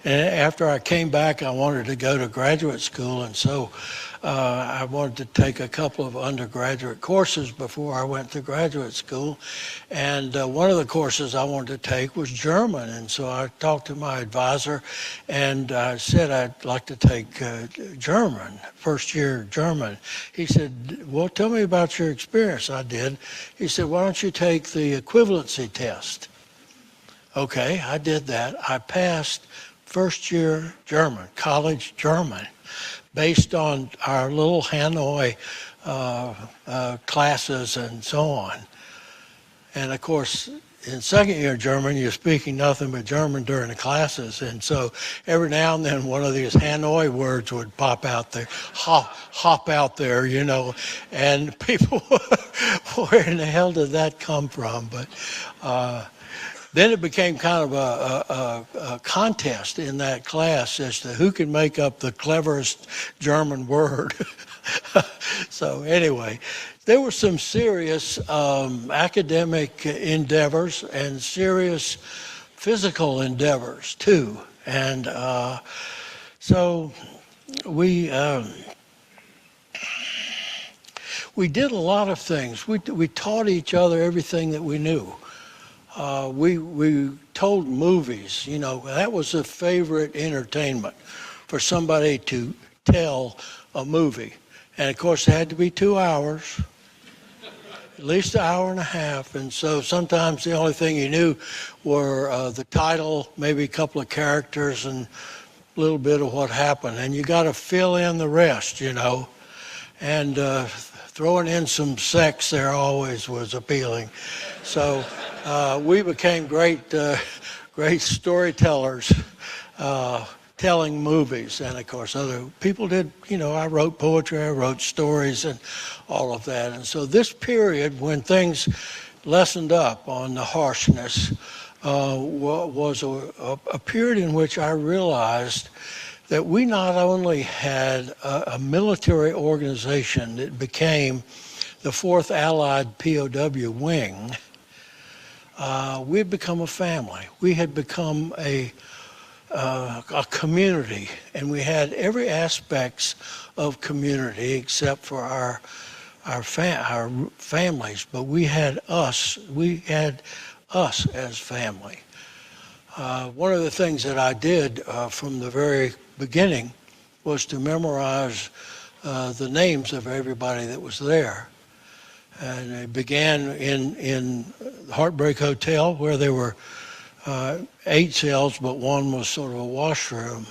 after I came back, I wanted to go to graduate school, and so I wanted to take a couple of undergraduate courses before I went to graduate school. And one of the courses I wanted to take was German, and so I talked to my advisor, and I said I'd like to take German, first year German. He said, well, tell me about your experience. I did. He said, why don't you take the equivalency test? Okay, I did that. I passed first year German, college German, based on our little Hanoi classes and so on. And of course, in second year German, you're speaking nothing but German during the classes. And so every now and then one of these Hanoi words would pop out there, hop out there, and people, where in the hell did that come from? But then it became kind of a contest in that class as to who can make up the cleverest German word. So anyway, there were some serious academic endeavors and serious physical endeavors too. And so we did a lot of things. We taught each other everything that we knew. We told movies, that was a favorite entertainment for somebody to tell a movie. And of course, it had to be 2 hours, at least an hour and a half. And so sometimes the only thing you knew were the title, maybe a couple of characters, and a little bit of what happened. And you got to fill in the rest, And throwing in some sex there always was appealing. So we became great storytellers, telling movies. And of course other people did, I wrote poetry, I wrote stories and all of that. And so this period when things lessened up on the harshness was a period in which I realized that we not only had a military organization that became the 4th Allied POW wing, we had become a family. We had become a community, and we had every aspects of community except for our families. But we had us. We had us as family. One of the things that I did from the very beginning was to memorize the names of everybody that was there. And it began in Heartbreak Hotel, where there were 8 cells, but one was sort of a washroom.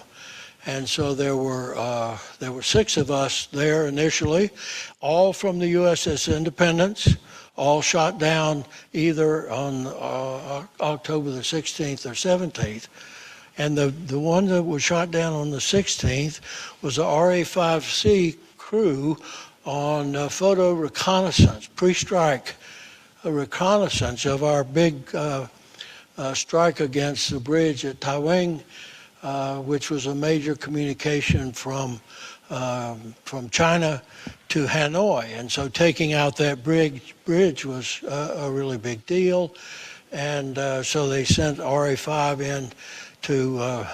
And so there were 6 of us there initially, all from the USS Independence, all shot down either on October the 16th or 17th. And the one that was shot down on the 16th was the RA-5C crew on photo reconnaissance, pre-strike reconnaissance of our big strike against the bridge at Taiwan, which was a major communication from China to Hanoi. And so taking out that bridge was a really big deal. And so they sent RA-5 in to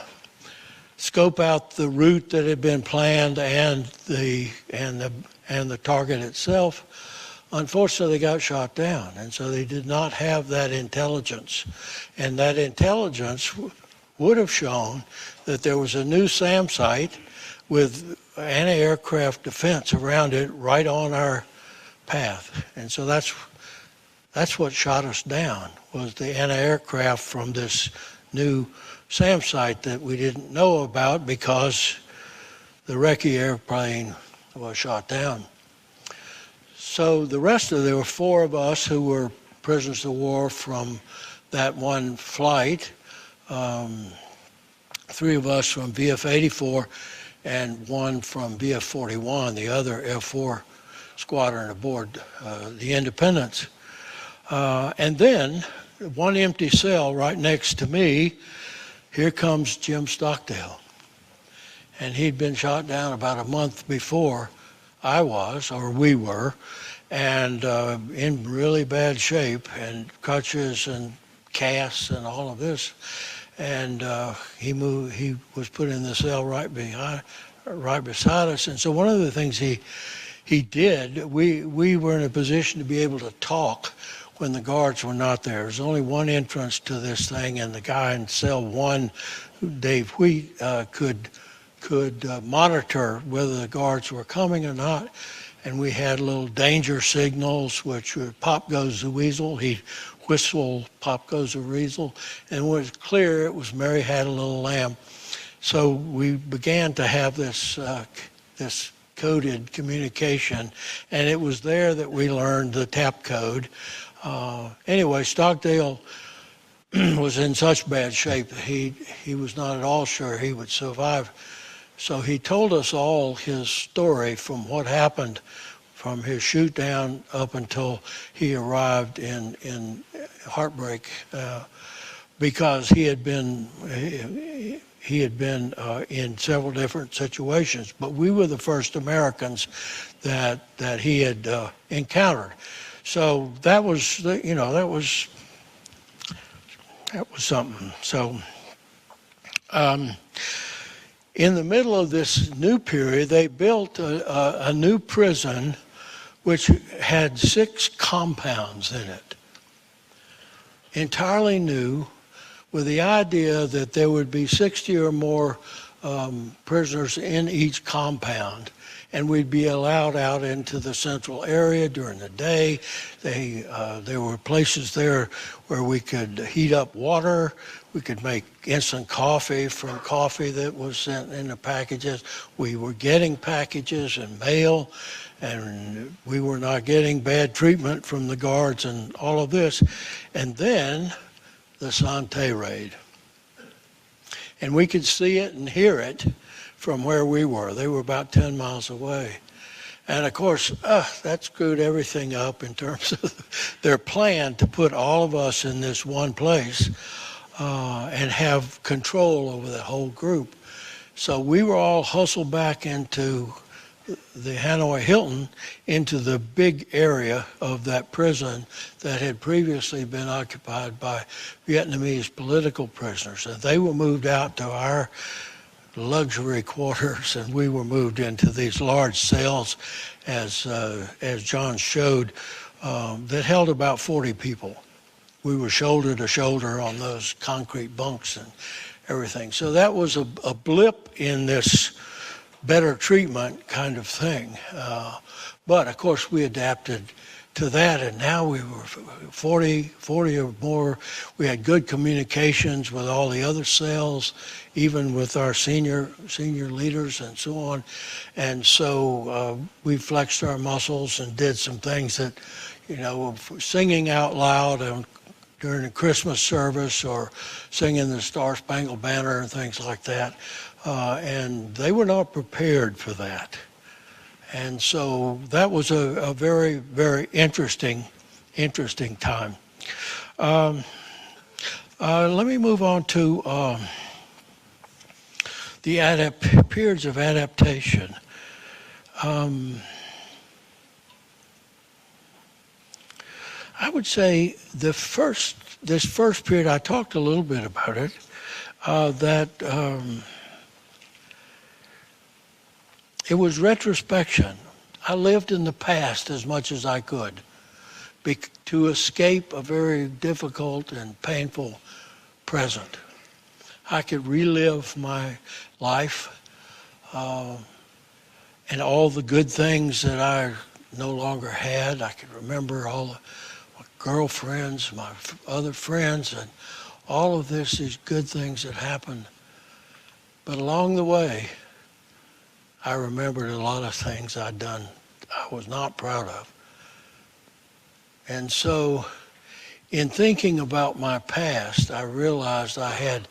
scope out the route that had been planned and the target itself. Unfortunately, they got shot down, and so they did not have that intelligence. And that intelligence would have shown that there was a new SAM site with anti-aircraft defense around it right on our path. And so that's what shot us down, was the anti-aircraft from this new SAM site that we didn't know about because the Recce airplane was shot down. So there were 4 of us who were prisoners of war from that one flight, 3 of us from VF-84 and 1 from VF-41, the other F-4 squadron aboard the Independence. And then, one empty cell right next to me, here comes Jim Stockdale. And he'd been shot down about a month before we were, and in really bad shape, and crutches and casts and all of this. And he was put in the cell right beside us. And so one of the things he did, we were in a position to be able to talk when the guards were not there. There's only one entrance to this thing, and the guy in cell 1, Dave Wheat, could monitor whether the guards were coming or not. And we had little danger signals, which were pop goes the weasel. He'd whistle, pop goes the weasel. And when it was clear, it was Mary Had a Little Lamb. So we began to have this coded communication, and it was there that we learned the tap code. Anyway, Stockdale was in such bad shape that he was not at all sure he would survive. So he told us all his story from what happened from his shoot down up until he arrived in Heartbreak, because he had been in several different situations, but we were the first Americans that he had encountered. So that was something. So in the middle of this new period, they built a new prison which had 6 compounds in it, entirely new, with the idea that there would be 60 or more prisoners in each compound, and we'd be allowed out into the central area during the day. There were places there where we could heat up water. We could make instant coffee from coffee that was sent in the packages. We were getting packages and mail, and we were not getting bad treatment from the guards and all of this. And then the Sante raid. And we could see it and hear it from where we were. They were about 10 miles away. And of course, that screwed everything up in terms of their plan to put all of us in this one place and have control over the whole group. So we were all hustled back into the Hanoi Hilton, into the big area of that prison that had previously been occupied by Vietnamese political prisoners. And they were moved out to our luxury quarters, and we were moved into these large cells, as John showed, that held about 40 people. We were shoulder to shoulder on those concrete bunks and everything. So that was a blip in this better treatment kind of thing. But of course we adapted to that, and now we were 40 or more. We had good communications with all the other cells, even with our senior leaders and so on. And so we flexed our muscles and did some things that, singing out loud during a Christmas service or singing the Star Spangled Banner and things like that. And they were not prepared for that. And so that was a very, very interesting time. Let me move on to the periods of adaptation. I would say this first period, I talked a little bit about it, that it was retrospection. I lived in the past as much as I could to escape a very difficult and painful present. I could relive my life and all the good things that I no longer had. I could remember all my girlfriends, my other friends, and all of these good things that happened. But along the way, I remembered a lot of things I'd done I was not proud of. And so in thinking about my past, I realized I had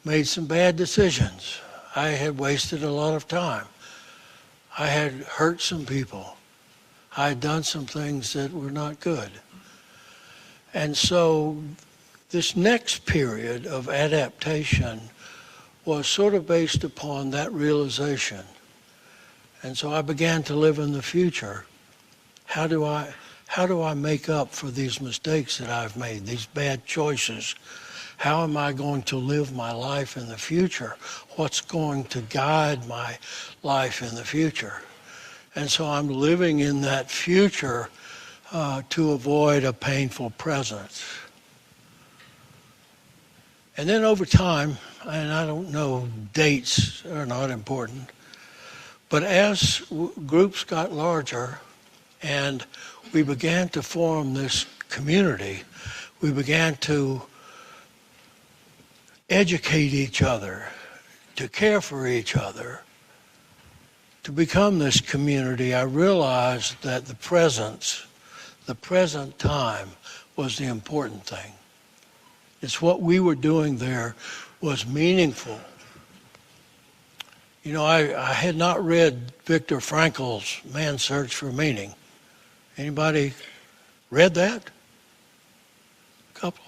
made some bad decisions. I had wasted a lot of time. I had hurt some people. I had done some things that were not good. And so this next period of adaptation was sort of based upon that realization. And so I began to live in the future. How do I make up for these mistakes that I've made, these bad choices? How am I going to live my life in the future? What's going to guide my life in the future? And so I'm living in that future to avoid a painful present. And then over time, and I don't know, dates are not important, but as groups got larger and we began to form this community, we began to educate each other, to care for each other, to become this community. I realized that the present time was the important thing. It's what we were doing there was meaningful. I had not read Viktor Frankl's Man's Search for Meaning. Anybody read that? A couple.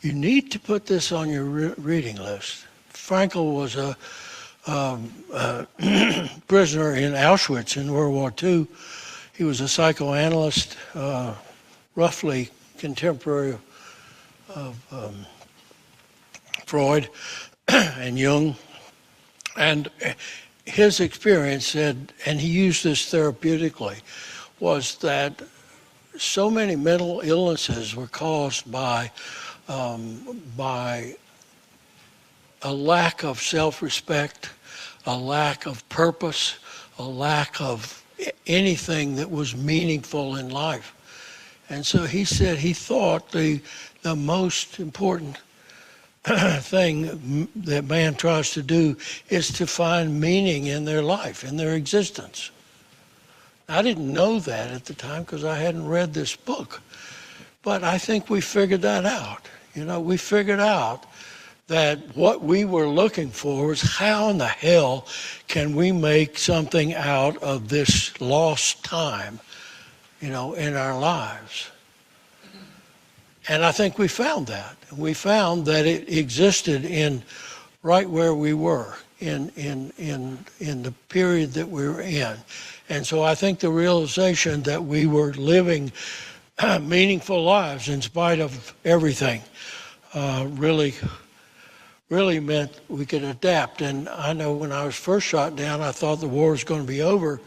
You need to put this on your reading list. Frankl was a prisoner in Auschwitz in World War II. He was a psychoanalyst, roughly contemporary of Freud and Jung. And his experience said, and he used this therapeutically, was that so many mental illnesses were caused by a lack of self-respect, a lack of purpose, a lack of anything that was meaningful in life. And so he said he thought the most important thing that man tries to do is to find meaning in their life, in their existence. I didn't know that at the time because I hadn't read this book. But I think we figured that out. We figured out that what we were looking for was how in the hell can we make something out of this lost time, in our lives. And I think we found that. We found that it existed in right where we were in the period that we were in. And so I think the realization that we were living meaningful lives in spite of everything really meant we could adapt. And I know when I was first shot down, I thought the war was going to be over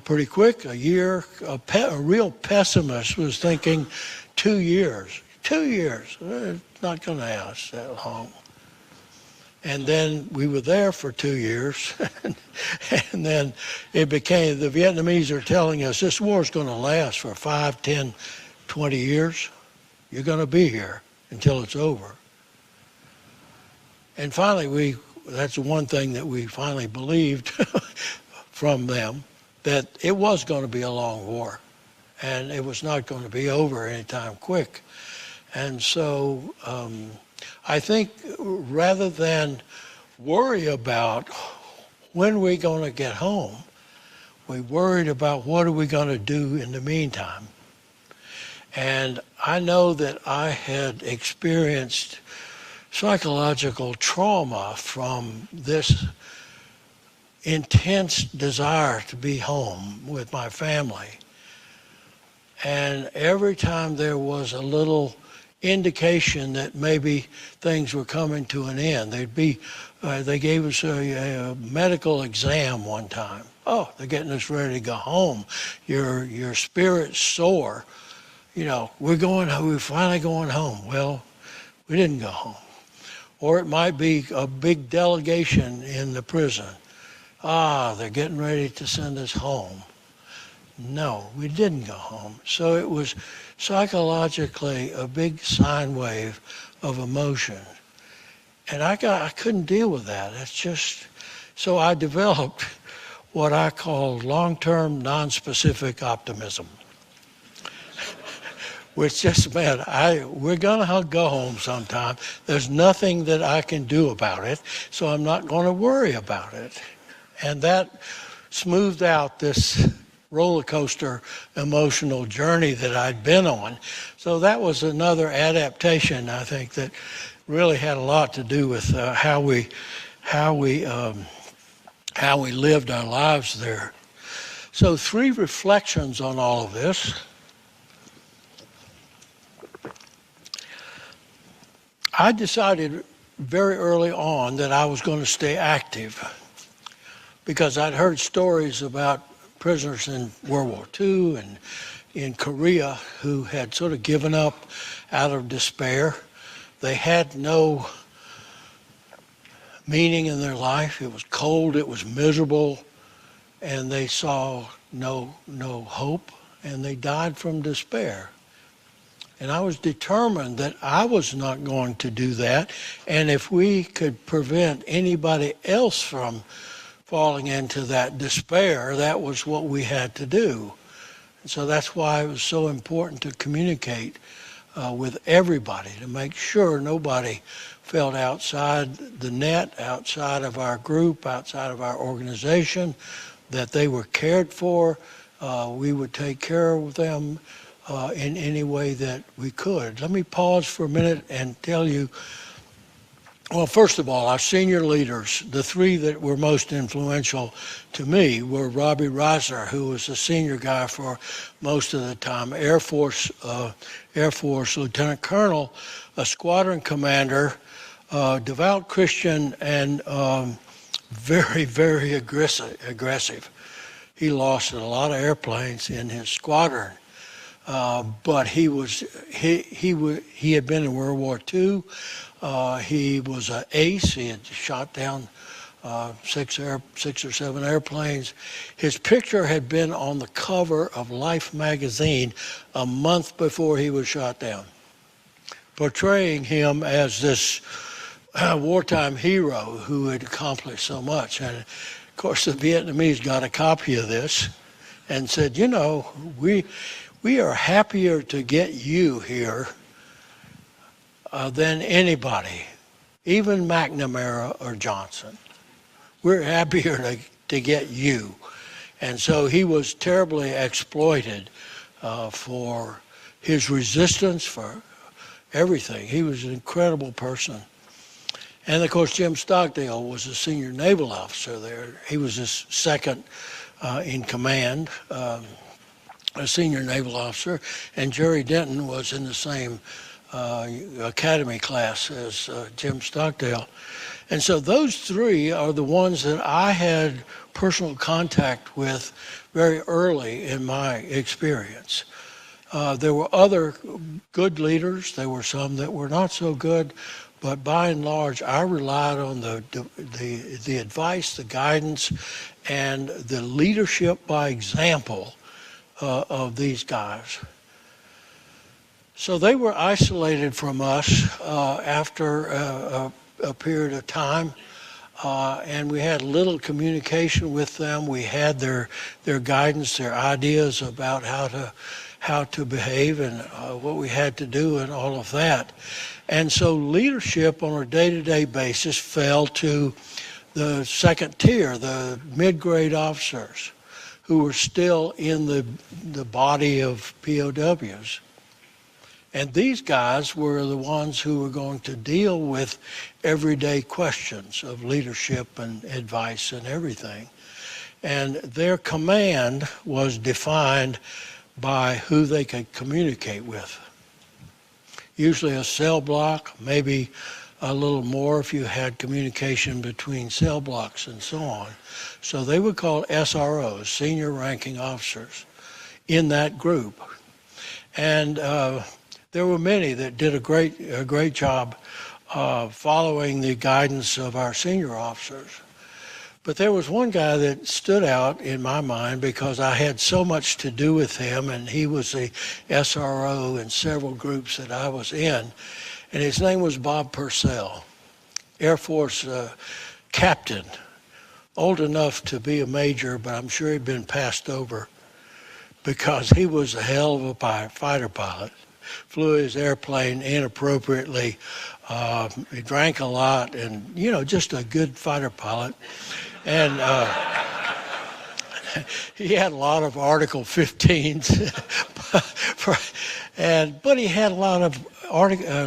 pretty quick, a year. A real pessimist was thinking 2 years. 2 years, it's not going to last that long. And then we were there for 2 years, and then it became, the Vietnamese are telling us this war is going to last for 5, 10, 20 years. You're going to be here until it's over. And finally, that's the one thing that we finally believed from them, that it was going to be a long war, and it was not going to be over anytime quick. And so I think rather than worry about when we're going to get home, we worried about what are we going to do in the meantime. And I know that I had experienced psychological trauma from this intense desire to be home with my family. And every time there was a little indication that maybe things were coming to an end, they gave us a medical exam one time. Oh, they're getting us ready to go home. Your spirit's sore. We're finally going home. Well, we didn't go home. Or it might be a big delegation in the prison. They're getting ready to send us home. No, we didn't go home. So it was psychologically a big sine wave of emotion. And I couldn't deal with that. So I developed what I call long-term non-specific optimism. Which just meant we're going to go home sometime. There's nothing that I can do about it, so I'm not going to worry about it. And that smoothed out this roller coaster emotional journey that I'd been on. So that was another adaptation, I think, that really had a lot to do with how we lived our lives there. So 3 reflections on all of this. I decided very early on that I was going to stay active because I'd heard stories about prisoners in World War II and in Korea who had sort of given up out of despair. They had no meaning in their life. It was cold, it was miserable, and they saw no hope, and they died from despair. And I was determined that I was not going to do that. And if we could prevent anybody else from falling into that despair, that was what we had to do. And so that's why it was so important to communicate with everybody, to make sure nobody felt outside the net, outside of our group, outside of our organization, that they were cared for. We would take care of them in any way that we could. Let me pause for a minute and tell you, well, first of all, our senior leaders, the 3 that were most influential to me were Robbie Reisner, who was the senior guy for most of the time, Air Force Lieutenant Colonel, a squadron commander, devout Christian, and very, very aggressive. He lost a lot of airplanes in his squadron. But he had been in World War II. He was an ace. He had shot down 6 or 7 airplanes. His picture had been on the cover of Life magazine a month before he was shot down, portraying him as this wartime hero who had accomplished so much. And of course, the Vietnamese got a copy of this and said, we are happier to get you here than anybody. even McNamara or Johnson. We're happier to get you. And so he was terribly exploited for his resistance, for everything. He was an incredible person. And of course, Jim Stockdale was a senior naval officer there. He was his second in command, a senior naval officer. And Jerry Denton was in the same academy class as Jim Stockdale. And so those three are the ones that I had personal contact with very early in my experience. There were other good leaders. There were some that were not so good. But by and large, I relied on the advice, the guidance, and the leadership by example of these guys. So they were isolated from us after a period of time, and we had little communication with them. We had their guidance, their ideas about how to behave and what we had to do and all of that. And so leadership on a day-to-day basis fell to the second tier, the mid-grade officers who were still in the body of POWs. And these guys were the ones who were going to deal with everyday questions of leadership and advice and everything. And their command was defined by who they could communicate with. Usually a cell block, maybe a little more if you had communication between cell blocks and so on. So they were called SROs, senior ranking officers, in that group. And there were many that did a great job following the guidance of our senior officers. But there was one guy that stood out in my mind because I had so much to do with him, and he was a SRO in several groups that I was in. And his name was Bob Purcell, Air Force captain, old enough to be a major, but I'm sure he'd been passed over because he was a hell of a fighter pilot. Flew his airplane inappropriately. He drank a lot, and just a good fighter pilot. And he had a lot of Article 15s, but he had a lot of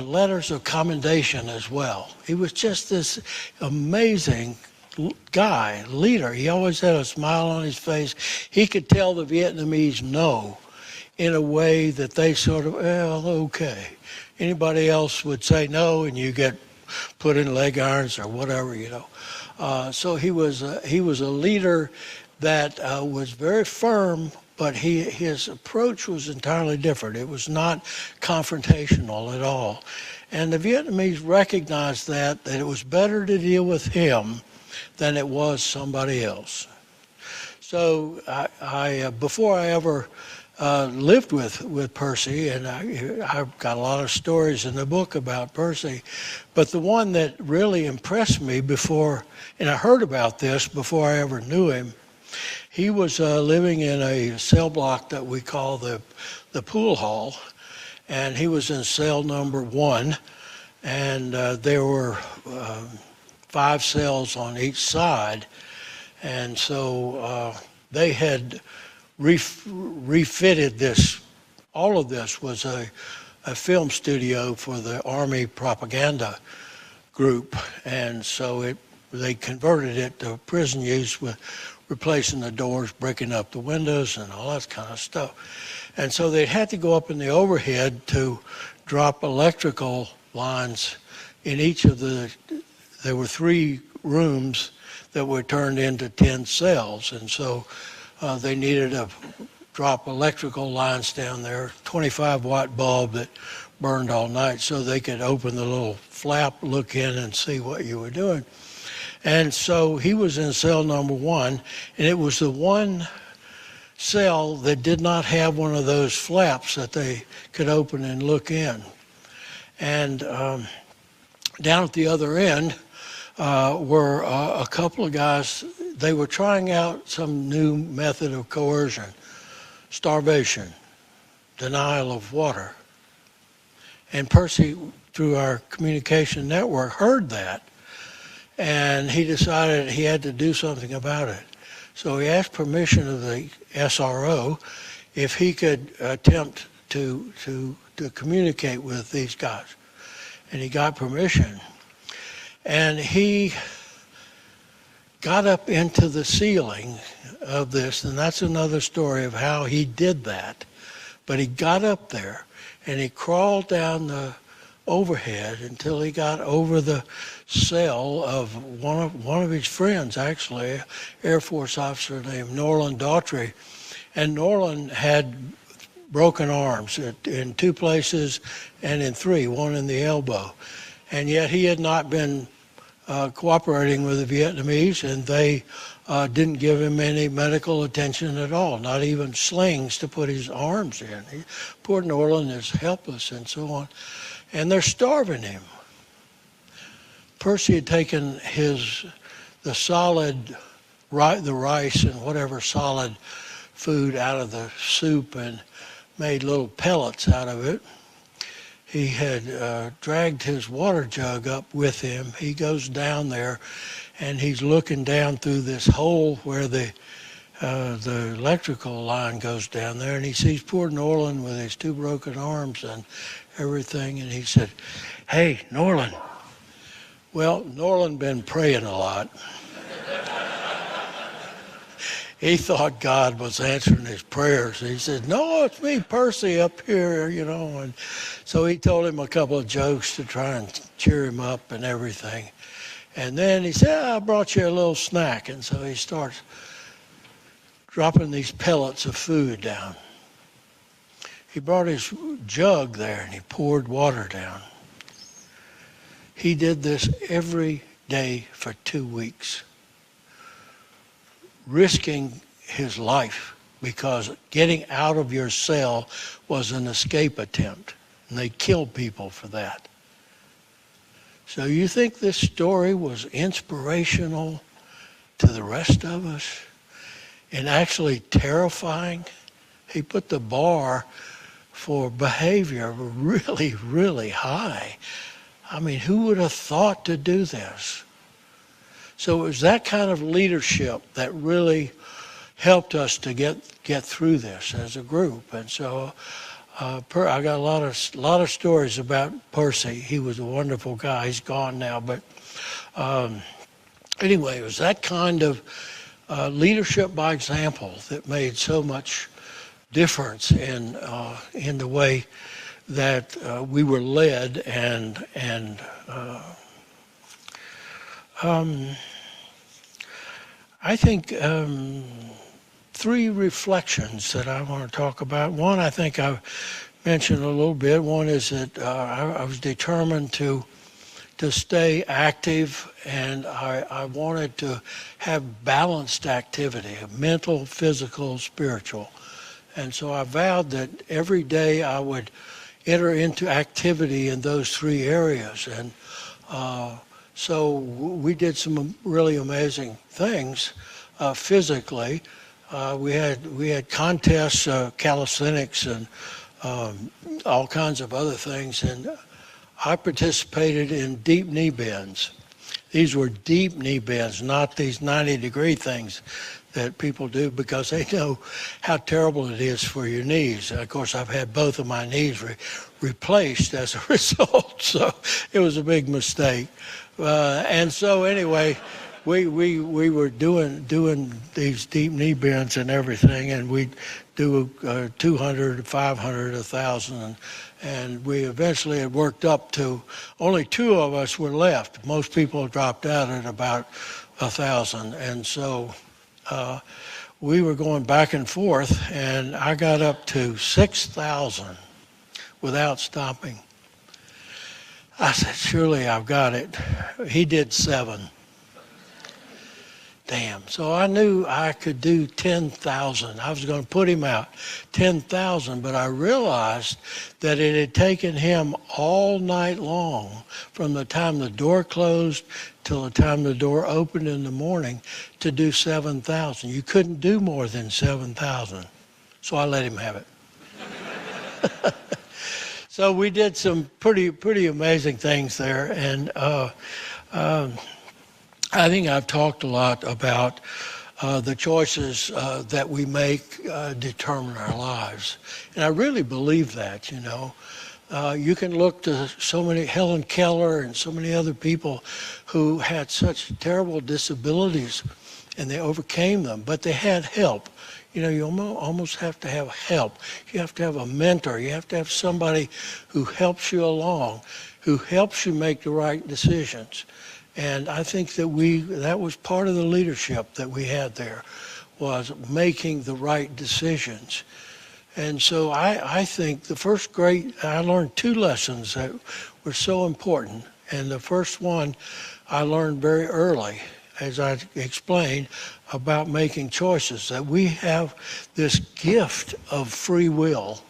letters of commendation as well. He was just this amazing guy, leader. He always had a smile on his face. He could tell the Vietnamese no in a way that they sort of, well, okay. Anybody else would say no, and you get put in leg irons or whatever, So he was a leader that was very firm, but his approach was entirely different. It was not confrontational at all. And the Vietnamese recognized that it was better to deal with him than it was somebody else. So I before I ever lived with Percy, and I've got a lot of stories in the book about Percy, but the one that really impressed me before, and I heard about this before I ever knew him, he was living in a cell block that we call the pool hall, and he was in cell number 1, and there were 5 cells on each side, and so they had refitted this. All of this was a film studio for the Army propaganda group, and so they converted it to prison use with replacing the doors, breaking up the windows, and all that kind of stuff. And so they had to go up in the overhead to drop electrical lines in each of there were 3 rooms that were turned into 10 cells, and so they needed to drop electrical lines down there, 25-watt bulb that burned all night, so they could open the little flap, look in, and see what you were doing. And so he was in cell number 1, and it was the one cell that did not have one of those flaps that they could open and look in. And down at the other end were a couple of guys. They were trying out some new method of coercion, starvation, denial of water. And Percy through our communication network heard that, and he decided he had to do something about it. So he asked permission of the SRO if he could attempt to communicate with these guys. And he got permission. And he got up into the ceiling of this, and that's another story of how he did that. But he got up there, and he crawled down the overhead until he got over the cell of one of his friends, actually, an Air Force officer named Norland Daughtry. And Norland had broken arms in 2 places and in 3, one in the elbow. And yet he had not been cooperating with the Vietnamese, and they didn't give him any medical attention at all, not even slings to put his arms in. Poor Norland is helpless and so on. And they're starving him. Percy had taken the rice and whatever solid food out of the soup and made little pellets out of it. He had dragged his water jug up with him. He goes down there, and he's looking down through this hole where the electrical line goes down there, and he sees poor Norland with his 2 broken arms and everything, and he said, "Hey, Norland." Well, Norland been praying a lot. He thought God was answering his prayers. He said, "No, it's me, Percy, up here, you know." And so he told him a couple of jokes to try and cheer him up and everything. And then he said, "I brought you a little snack." And so he starts dropping these pellets of food down. He brought his jug there and he poured water down. He did this every day for 2 weeks, risking his life, because getting out of your cell was an escape attempt, and they killed people for that. So you think this story was inspirational to the rest of us and actually terrifying? He put the bar for behavior really, really high. I mean, who would have thought to do this? So it was that kind of leadership that really helped us to get through this as a group. And so I got a lot of stories about Percy. He was a wonderful guy. He's gone now, but anyway, it was that kind of leadership by example that made so much difference in the way that we were led, and I think 3 reflections that I want to talk about. One, I think I've mentioned a little bit. One is that I was determined to stay active, and I wanted to have balanced activity, mental, physical, spiritual. And so I vowed that every day I would enter into activity in those 3 areas. And so we did some really amazing things physically. We had contests, calisthenics, and all kinds of other things. And I participated in deep knee bends. These were deep knee bends, not these 90-degree things that people do, because they know how terrible it is for your knees. Of course, I've had both of my knees replaced as a result, so it was a big mistake. And so anyway, we were doing these deep knee bends and everything, and we'd do 200, 500, 1,000, and we eventually had worked up to only 2 of us were left. Most people dropped out at about 1,000, and so we were going back and forth, and I got up to 6,000 without stopping. I said, "Surely I've got it." He did 7. Damn. So I knew I could do 10,000. I was going to put him out 10,000, but I realized that it had taken him all night long, from the time the door closed till the time the door opened in the morning, to do 7,000. You couldn't do more than 7,000. So I let him have it. So we did some pretty amazing things there, and I think I've talked a lot about the choices that we make determine our lives, and I really believe that. You can look to so many, Helen Keller and so many other people who had such terrible disabilities, and they overcame them, but they had help. You almost have to have help. You have to have a mentor. You have to have somebody who helps you along, who helps you make the right decisions. And I think that was part of the leadership that we had there, was making the right decisions. And so I think I learned two lessons that were so important. And the first one I learned very early, as I explained, about making choices, that we have this gift of free will.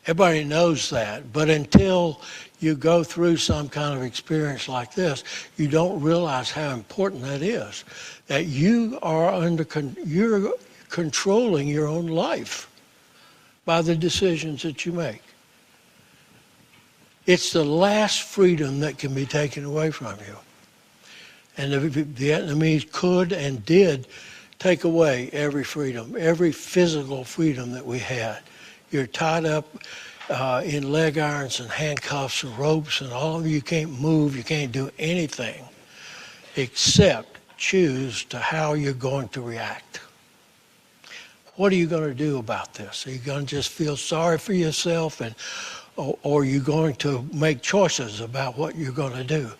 Everybody knows that, but until you go through some kind of experience like this, you don't realize how important that is. That you are you're controlling your own life by the decisions that you make. It's the last freedom that can be taken away from you. And the Vietnamese could and did take away every freedom, every physical freedom that we had. You're tied up in leg irons and handcuffs and ropes, and all of you can't move, you can't do anything except choose to how you're going to react. What are you going to do about this? Are you going to just feel sorry for yourself, or are you going to make choices about what you're going to do?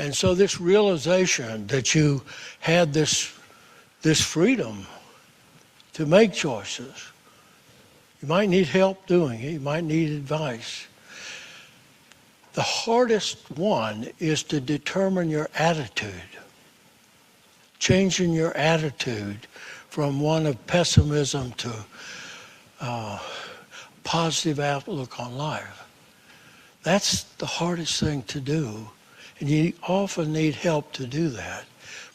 And so this realization that you had this freedom to make choices. You might need help doing it. You might need advice. The hardest one is to determine your attitude. Changing your attitude from one of pessimism to positive outlook on life. That's the hardest thing to do. And you often need help to do that.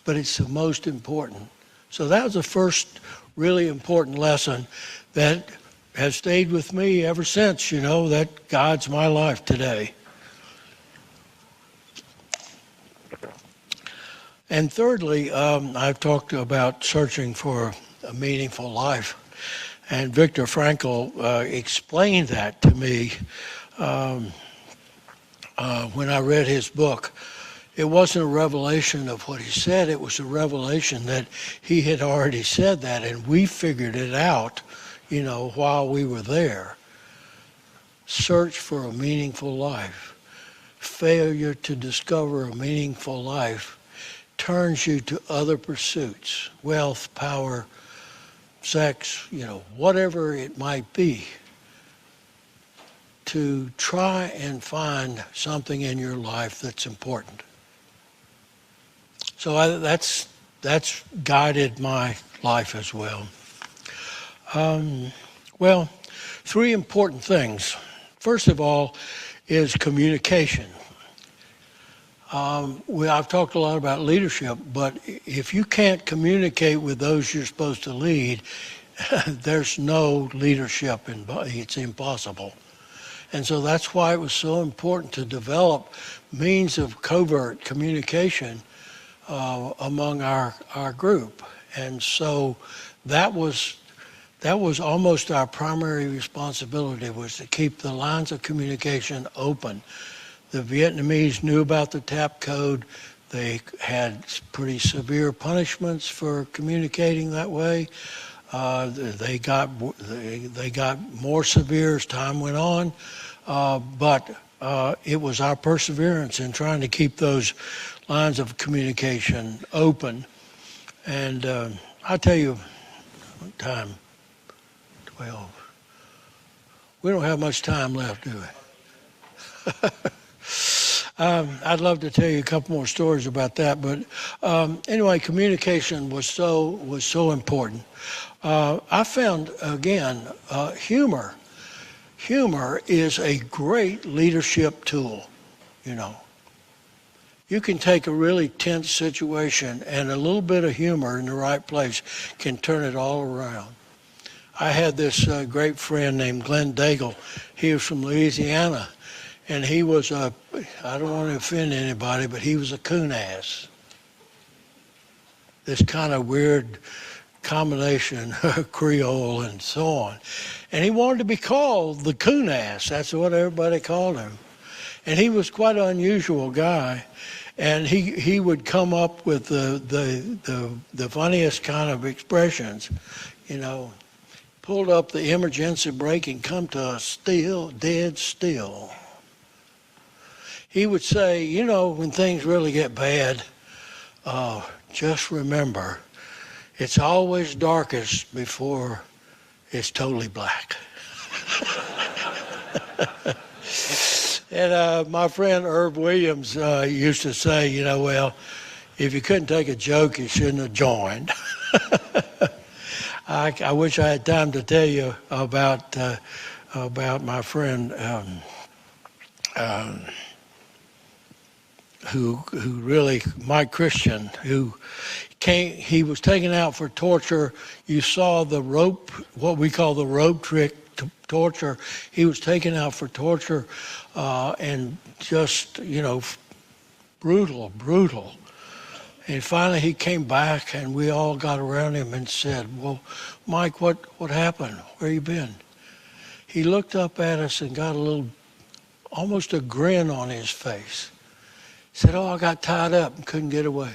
But it's the most important. So that was the first really important lesson that has stayed with me ever since, that guides my life today. And thirdly, I've talked about searching for a meaningful life. And Viktor Frankl explained that to me when I read his book. It wasn't a revelation of what he said, it was a revelation that he had already said that, and we figured it out, while we were there. Search for a meaningful life. Failure to discover a meaningful life turns you to other pursuits, wealth, power, sex, whatever it might be, to try and find something in your life that's important. So that's guided my life as well. Well, three important things. First of all is communication. I've talked a lot about leadership, but if you can't communicate with those you're supposed to lead, there's no leadership, it's impossible. And so that's why it was so important to develop means of covert communication among our group. And so that was almost our primary responsibility, was to keep the lines of communication open. The Vietnamese knew about the TAP code. They had pretty severe punishments for communicating that way. They got more severe as time went on, but it was our perseverance in trying to keep those lines of communication open. And I'll tell you, what time? 12. We don't have much time left, do we? I'd love to tell you a couple more stories about that, but anyway, communication was so important. I found, again, humor. Humor is a great leadership tool, You can take a really tense situation, and a little bit of humor in the right place can turn it all around. I had this great friend named Glenn Daigle. He was from Louisiana, and he was I don't want to offend anybody, but he was a coon ass. This kind of weird combination, Creole and so on. And he wanted to be called the coon ass. That's what everybody called him. And he was quite an unusual guy. And he would come up with the funniest kind of expressions, you know. Pulled up the emergency brake and come to a still, dead still. He would say, you know, when things really get bad, just remember, it's always darkest before it's totally black. And my friend Herb Williams used to say, you know, well, if you couldn't take a joke, you shouldn't have joined. I wish I had time to tell you about my friend who really, Mike Christian, who he was taken out for torture. You saw the rope, what we call the rope trick torture. He was taken out for torture and just, you know, brutal. And finally he came back and we all got around him and said, well, Mike, what happened? Where you been? He looked up at us and got almost a grin on his face. He said, oh, I got tied up and couldn't get away.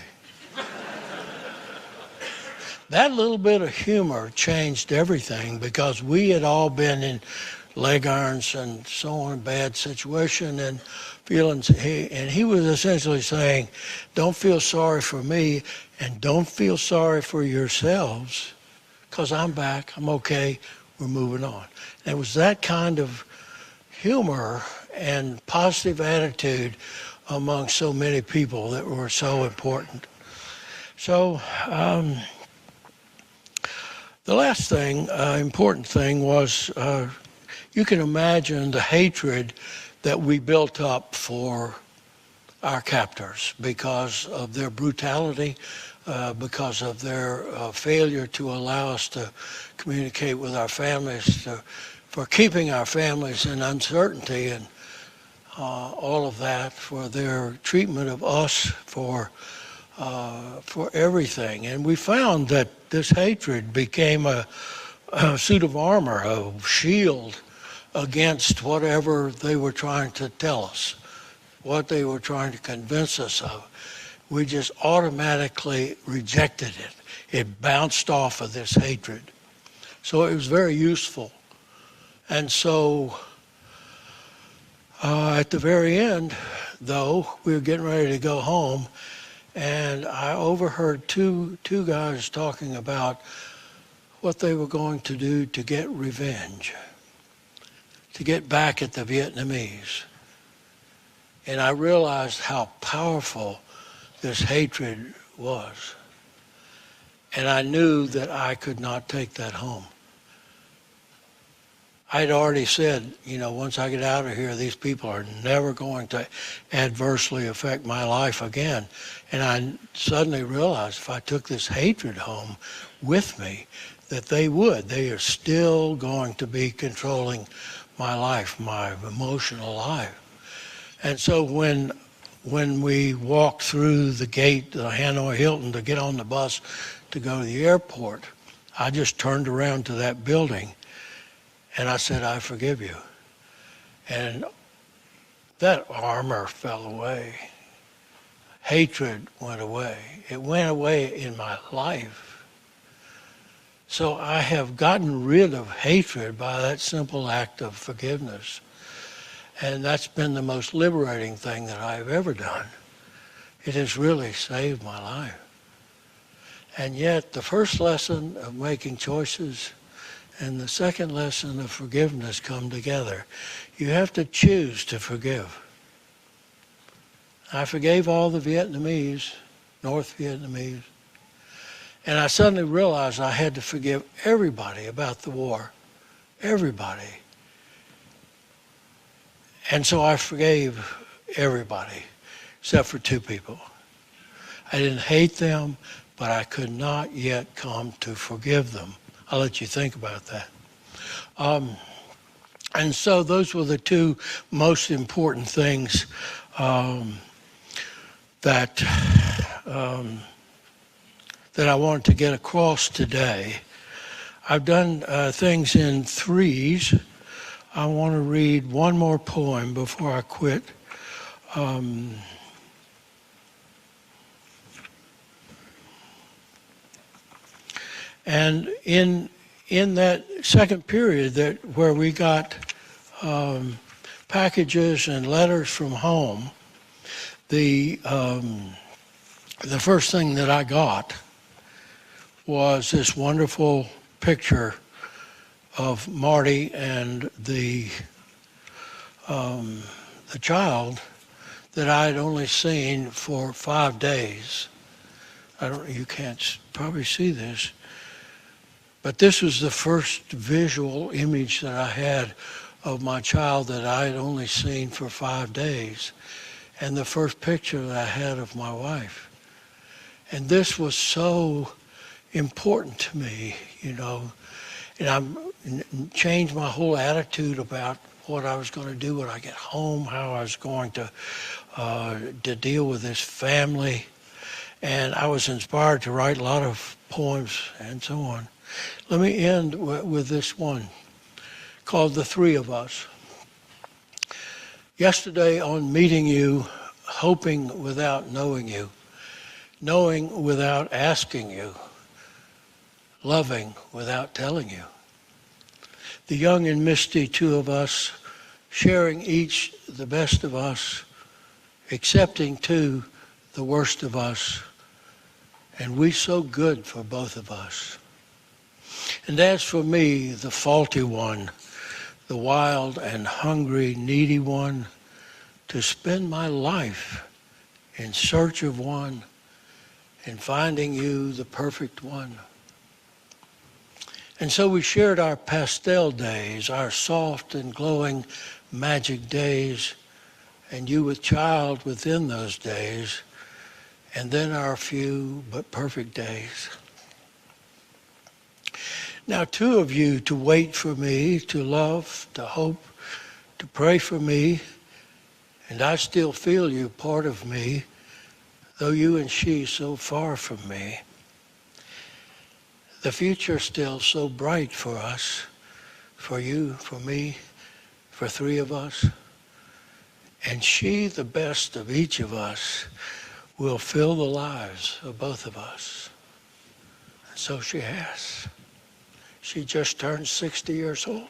That little bit of humor changed everything because we had all been in leg irons and so on, bad situation and feelings. And he was essentially saying, don't feel sorry for me and don't feel sorry for yourselves because I'm back, I'm okay, we're moving on. And it was that kind of humor and positive attitude among so many people that were so important. So the last thing, important thing was you can imagine the hatred that we built up for our captors because of their brutality, because of their failure to allow us to communicate with our families, for keeping our families in uncertainty and all of that, for their treatment of us, for everything. And we found that this hatred became a suit of armor, a shield against whatever they were trying to tell us, what they were trying to convince us of. We just automatically rejected it. It bounced off of this hatred. So it was very useful. And so at the very end, though, we were getting ready to go home, and I overheard two guys talking about what they were going to do to get revenge, to get back at the Vietnamese. And I realized how powerful this hatred was. And I knew that I could not take that home. I'd already said, you know, once I get out of here, these people are never going to adversely affect my life again. And I suddenly realized if I took this hatred home with me, that they would. They are still going to be controlling my life, my emotional life. And so when we walked through the gate, the Hanoi Hilton, to get on the bus to go to the airport, I just turned around to that building and I said, I forgive you. And that armor fell away. Hatred went away. It went away in my life. So I have gotten rid of hatred by that simple act of forgiveness. And that's been the most liberating thing that I've ever done. It has really saved my life. And yet the first lesson of making choices and the second lesson of forgiveness come together. You have to choose to forgive. I forgave all the Vietnamese, North Vietnamese, and I suddenly realized I had to forgive everybody about the war. Everybody. And so I forgave everybody, except for two people. I didn't hate them, but I could not yet come to forgive them. I'll let you think about that. And so those were the two most important things that I wanted to get across today. I've done things in threes. I want to read one more poem before I quit. And in that second period where we got packages and letters from home, the first thing that I got was this wonderful picture of Marty and the child that I had only seen for 5 days. You can't probably see this, but this was the first visual image that I had of my child that I had only seen for 5 days, and the first picture that I had of my wife. And this was so important to me, and I changed my whole attitude about what I was going to do when I get home, how I was going to deal with this family. And I was inspired to write a lot of poems and so on. Let me end with this one called The Three of Us. Yesterday, on meeting you, hoping without knowing you, knowing without asking you, loving without telling you, the young and misty two of us, sharing each the best of us, accepting too the worst of us, and we so good for both of us. And as for me, the faulty one, the wild and hungry, needy one, to spend my life in search of one and finding you the perfect one. And so we shared our pastel days, our soft and glowing magic days, and you with child within those days, and then our few but perfect days. Now 2 of you to wait for me, to love, to hope, to pray for me, and I still feel you part of me, though you and she so far from me. The future still so bright for us, for you, for me, for 3 of us. And she, the best of each of us, will fill the lives of both of us. And so she has. She just turned 60 years old.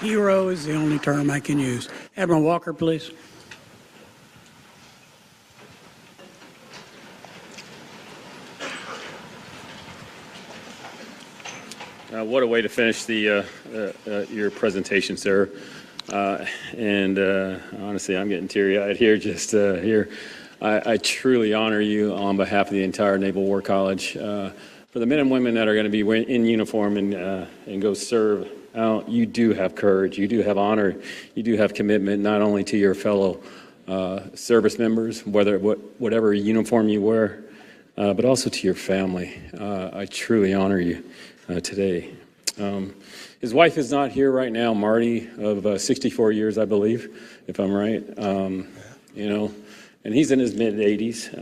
Hero is the only term I can use. Admiral Walker, please. What a way to finish your presentation, sir. Honestly, I'm getting teary-eyed here just here. I truly honor you on behalf of the entire Naval War College. For the men and women that are going to be in uniform and go serve, you do have courage, you do have honor, you do have commitment, not only to your fellow service members, whatever uniform you wear, but also to your family. I truly honor you today. His wife is not here right now, Marty, of 64 years, I believe, if I'm right. And he's in his mid-80s,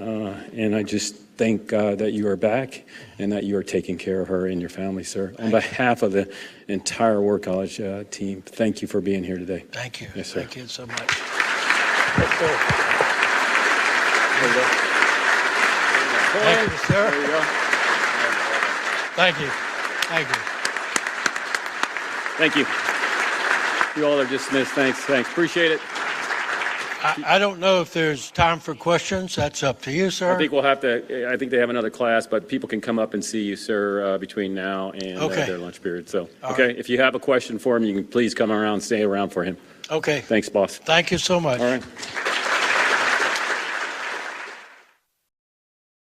and I just thank God that you are back and that you are taking care of her and your family, sir. On behalf of the entire War College team, thank you for being here today. Thank you. Yes, sir. Thank you so much. Thank you, sir. There you go. Thank you. Thank you. Thank you. You all are dismissed. Thanks. Appreciate it. I don't know if there's time for questions. That's up to you, sir. I think we'll have to. I think they have another class, but people can come up and see you, sir, between now and Okay. their lunch period. So, All okay, right. if you have a question for him, you can please come around, stay around for him. Okay. Thanks, boss. Thank you so much. All right.